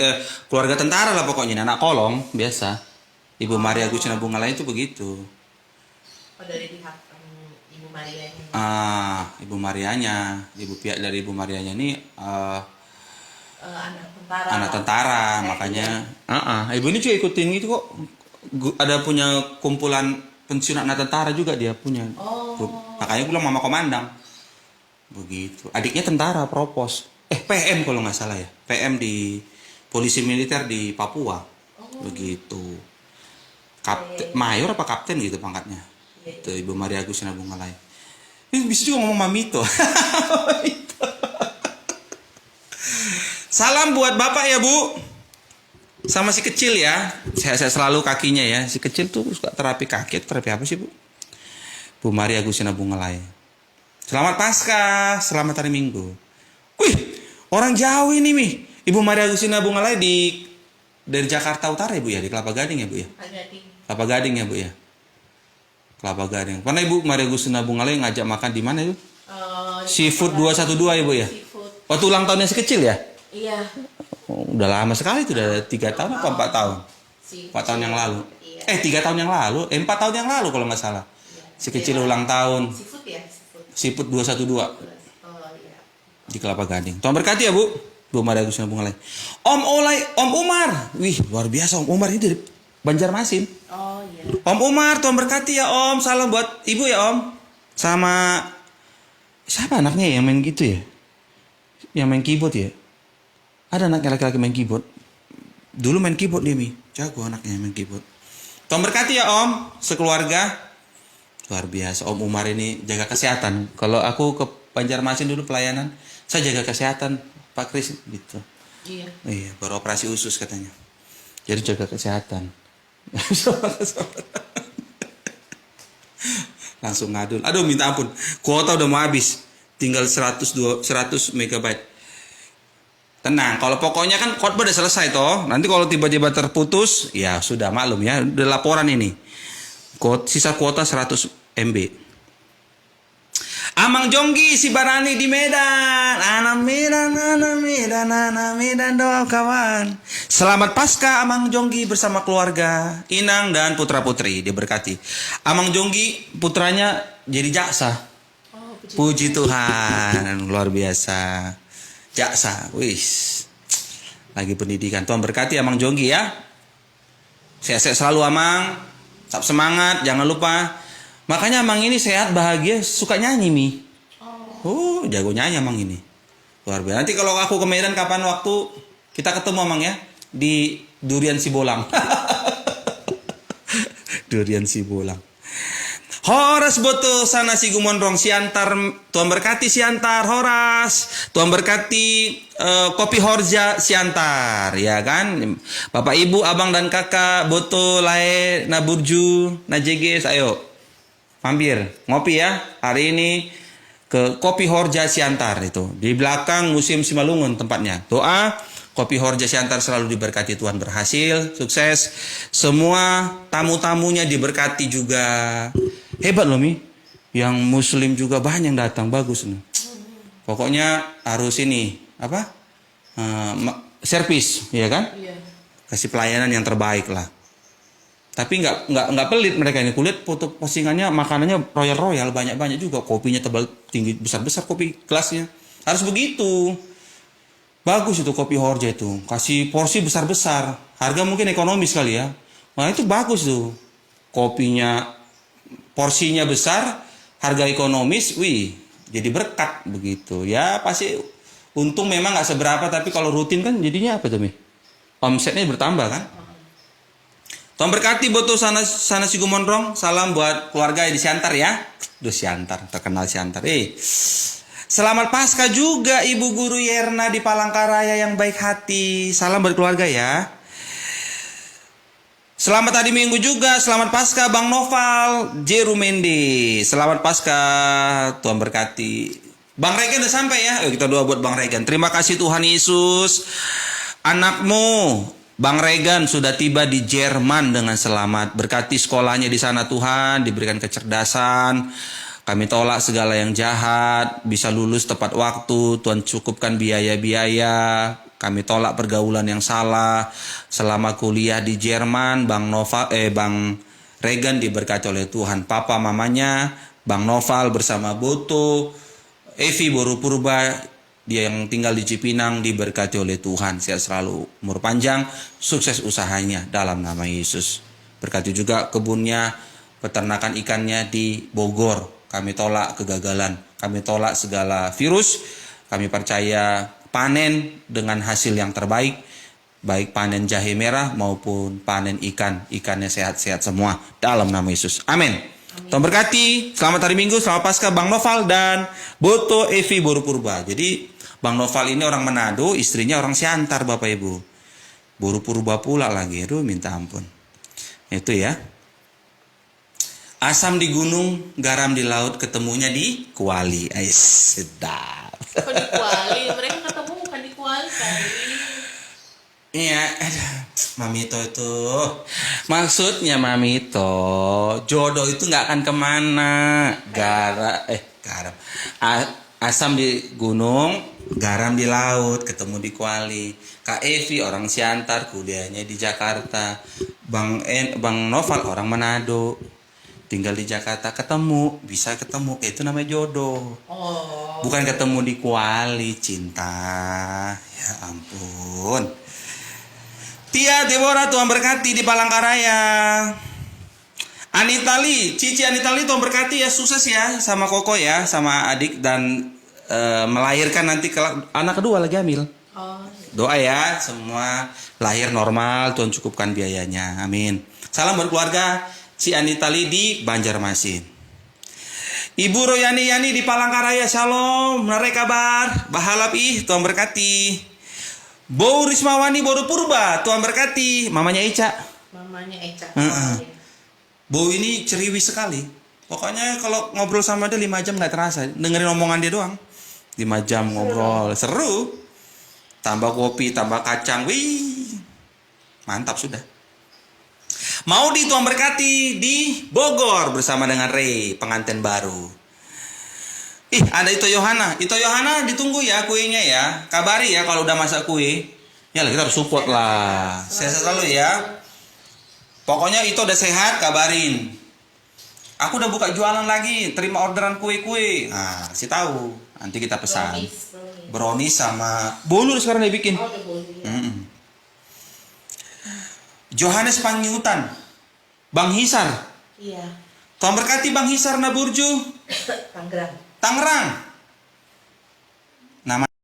keluarga tentara lah pokoknya, anak kolong biasa. Ibu Maria Agustina Bunga Lai itu begitu. Oh, dari pihak Ibu Maria ini. Ibu Marianya, pihak dari Ibu Marianya ini Anak tentara. anak tentara, makanya ibu ini juga ikutin itu kok. Ada punya kumpulan pensiun anak tentara juga dia punya. Grup. Makanya gue bilang Mama Komandang. Begitu. Adiknya tentara propos. PM kalau nggak salah ya. PM di polisi militer di Papua. Begitu. Mayor apa kapten gitu pangkatnya. Itu Ibu Maria Agustina Bunga Lai. Ini bisa juga ngomong Mamito. Salam buat Bapak ya Bu. Sama si kecil ya. Saya selalu kakinya ya. Si kecil tuh suka terapi kaki. Terapi apa sih, Bu? Bu Maria Agustina Bungalaya. Selamat Paskah, selamat hari Minggu. Wih, orang jauh ini, Mi. Ibu Maria Agustina Bungalaya dari Jakarta Utara ya, Bu ya, di Kelapa Gading ya, Bu ya. Kelapa Gading ya, Bu ya. Kelapa Gading. Pernah Ibu Maria Agustina Bungalaya ngajak makan di mana itu? Seafood 212 ya, Bu ya. Waktu ulang tahunnya si kecil ya? Iya. Oh, udah lama sekali itu, udah 3 tahun apa 4 tahun? 4 tahun yang lalu. 3 tahun yang lalu, 4 tahun yang lalu kalau nggak salah. Si kecil ulang tahun. Seafood ya? Seafood 212 Oh iya. di Kelapa Gading. Tuhan berkati ya, Bu. Bu Maria Agustina Bungalaya. Om Umar. Wih, luar biasa Om Umar ini dari Banjarmasin. Oh iya. Om Umar, Tuhan berkati ya Om. Salam buat Ibu ya Om. Sama siapa anaknya yang main gitu ya? Yang main keyboard ya? Ada anaknya laki-laki main keyboard. Dulu main keyboard dia, Mi. Jago anaknya main keyboard. Tuhan berkati ya Om, sekeluarga. Luar biasa, Om Umar ini jaga kesehatan. Kalau aku ke Banjarmasin dulu pelayanan, saya jaga kesehatan, Pak Kris, gitu. Iya. Iya, baru operasi usus katanya. Jadi jaga kesehatan. Langsung ngadul. Aduh, minta ampun. Kuota udah mau habis. Tinggal 100 megabyte. Tenang, kalau pokoknya kan khotbah udah selesai toh. Nanti kalau tiba-tiba terputus, ya sudah maklum ya, udah laporan ini. Sisa kuota 100 MB. Amang Jonggi si Barani di Medan. Anak Medan doa kawan. Selamat Paskah Amang Jonggi bersama keluarga, Inang dan putra-putri, diberkati. Amang Jonggi putranya jadi jaksa. Oh, Puji Tuhan, luar biasa. Jaksa, wis. Lagi pendidikan. Tuhan berkati Amang Jonggi ya. Sehat-sehat selalu Amang. Tetap semangat, jangan lupa. Makanya Amang ini sehat, bahagia, suka nyanyi, Mi. Jago nyanyi Amang ini. Luar biasa. Nanti kalau aku ke Medan kapan waktu kita ketemu Amang ya di Durian Sibolang. Durian Sibolang. Horas boto sana si gumondrong siantar, Tuhan berkati siantar Horas, Tuhan berkati kopi Horja siantar, ya kan? Bapak Ibu, abang dan kakak, boto lae na burju na jeges, ayo mampir ngopi ya hari ini ke kopi Horja siantar itu di belakang Museum Simalungun tempatnya. Doa kopi Horja siantar selalu diberkati Tuhan, berhasil, sukses, semua tamu-tamunya diberkati juga. Hebat loh Mi, yang Muslim juga banyak yang datang, bagus nih. Pokoknya harus ini apa? Servis, ya kan? Iya. Kasih pelayanan yang terbaik lah. Tapi nggak pelit mereka ini. Kulihat foto postingannya, makanannya royal banyak juga, kopinya tebal tinggi besar kopi gelasnya. Harus begitu. Bagus itu kopi Horja itu, kasih porsi besar. Harga mungkin ekonomis kali ya. Nah itu bagus tuh, kopinya porsinya besar, harga ekonomis, wih, jadi berkat begitu. Ya pasti untung memang nggak seberapa, tapi kalau rutin kan jadinya apa tuh Mi? Omsetnya bertambah kan? Tuhan berkati boto sana si gumondrong. Salam buat keluarga di Siantar ya. Duh Siantar, terkenal Siantar. Selamat Paskah juga Ibu Guru Yerna di Palangkaraya yang baik hati. Salam buat keluarga ya. Selamat hari Minggu juga, selamat Paskah Bang Noval, Jerumendi. Selamat Paskah, Tuhan berkati. Bang Regan udah sampai ya, kita doa buat Bang Regan. Terima kasih Tuhan Yesus. Anakmu, Bang Regan sudah tiba di Jerman dengan selamat. Berkati sekolahnya di sana Tuhan, diberikan kecerdasan. Kami tolak segala yang jahat, bisa lulus tepat waktu, Tuhan cukupkan biaya-biaya. Kami tolak pergaulan yang salah. Selama kuliah di Jerman, Bang Regan diberkati oleh Tuhan. Papa mamanya, Bang Noval bersama Boto, Evi Boru Purba, dia yang tinggal di Cipinang, diberkati oleh Tuhan. Sehat selalu, umur panjang, sukses usahanya dalam nama Yesus. Berkati juga kebunnya, peternakan ikannya di Bogor. Kami tolak kegagalan, kami tolak segala virus. Kami percaya panen dengan hasil yang terbaik, baik panen jahe merah maupun panen ikannya sehat-sehat semua dalam nama Yesus. Amin. Tuhan berkati. Selamat hari Minggu, selamat Paskah Bang Noval dan Boto Evi Boru Purba. Jadi Bang Noval ini orang Manado, istrinya orang Siantar Bapak Ibu. Baru purba pula lagi. Aduh, minta ampun. Itu ya. Asam di gunung, garam di laut, ketemunya di Kuali. Ais, sedap. Kok di Kuali? Mereka ketemu bukan di Kuali kali. Iya, aduh, Mamito itu. Maksudnya Mamito, jodoh itu nggak akan kemana. Garam. Asam di gunung, garam di laut, ketemu di Kuali. Kak Evi orang Siantar, kuliahnya di Jakarta. Bang Noval orang Manado, tinggal di Jakarta, bisa ketemu, itu namanya jodoh. Oh. Bukan ketemu di Kuali, cinta. Ya ampun. Tia Deborah, Tuhan berkati di Palangkaraya. Anitali, Cici Anitali, Tuhan berkati ya, sukses ya sama Koko ya, sama adik, dan melahirkan nanti anak kedua lagi hamil. Oh. Doa ya, semua lahir normal, Tuhan cukupkan biayanya. Amin. Salam buat keluarga Si Anitali di Banjarmasin. Ibu Royani Yani di Palangkaraya, shalom, menarik kabar, bahalap Tuhan berkati. Bo Rismawani Bodo Purba, Tuhan berkati. Mamanya Ica. Mamanya Eca. Bo ini ceriwi sekali. Pokoknya kalau ngobrol sama dia 5 jam nggak terasa. Dengerin omongan dia doang. 5 jam ngobrol, seru. Tambah kopi, tambah kacang, wih, mantap sudah. Mau di Tuhan berkati di Bogor bersama dengan Ray, pengantin baru. Ada Ito Yohana. Ito Yohana ditunggu ya kuenya ya. Kabari ya kalau udah masak kue. Ya lah, kita harus support lah. Sehat selalu ya. Pokoknya Ito udah sehat, kabarin. Aku udah buka jualan lagi, terima orderan kue-kue. Nah, kasih tahu. Nanti kita pesan. Brownies sama bolu sekarang dia bikin. Oh, udah boleh. Johannes Pangiutan, Bang Hisar. Iya. Tuhan berkati Bang Hisar Naburju, Tangerang. Tangerang.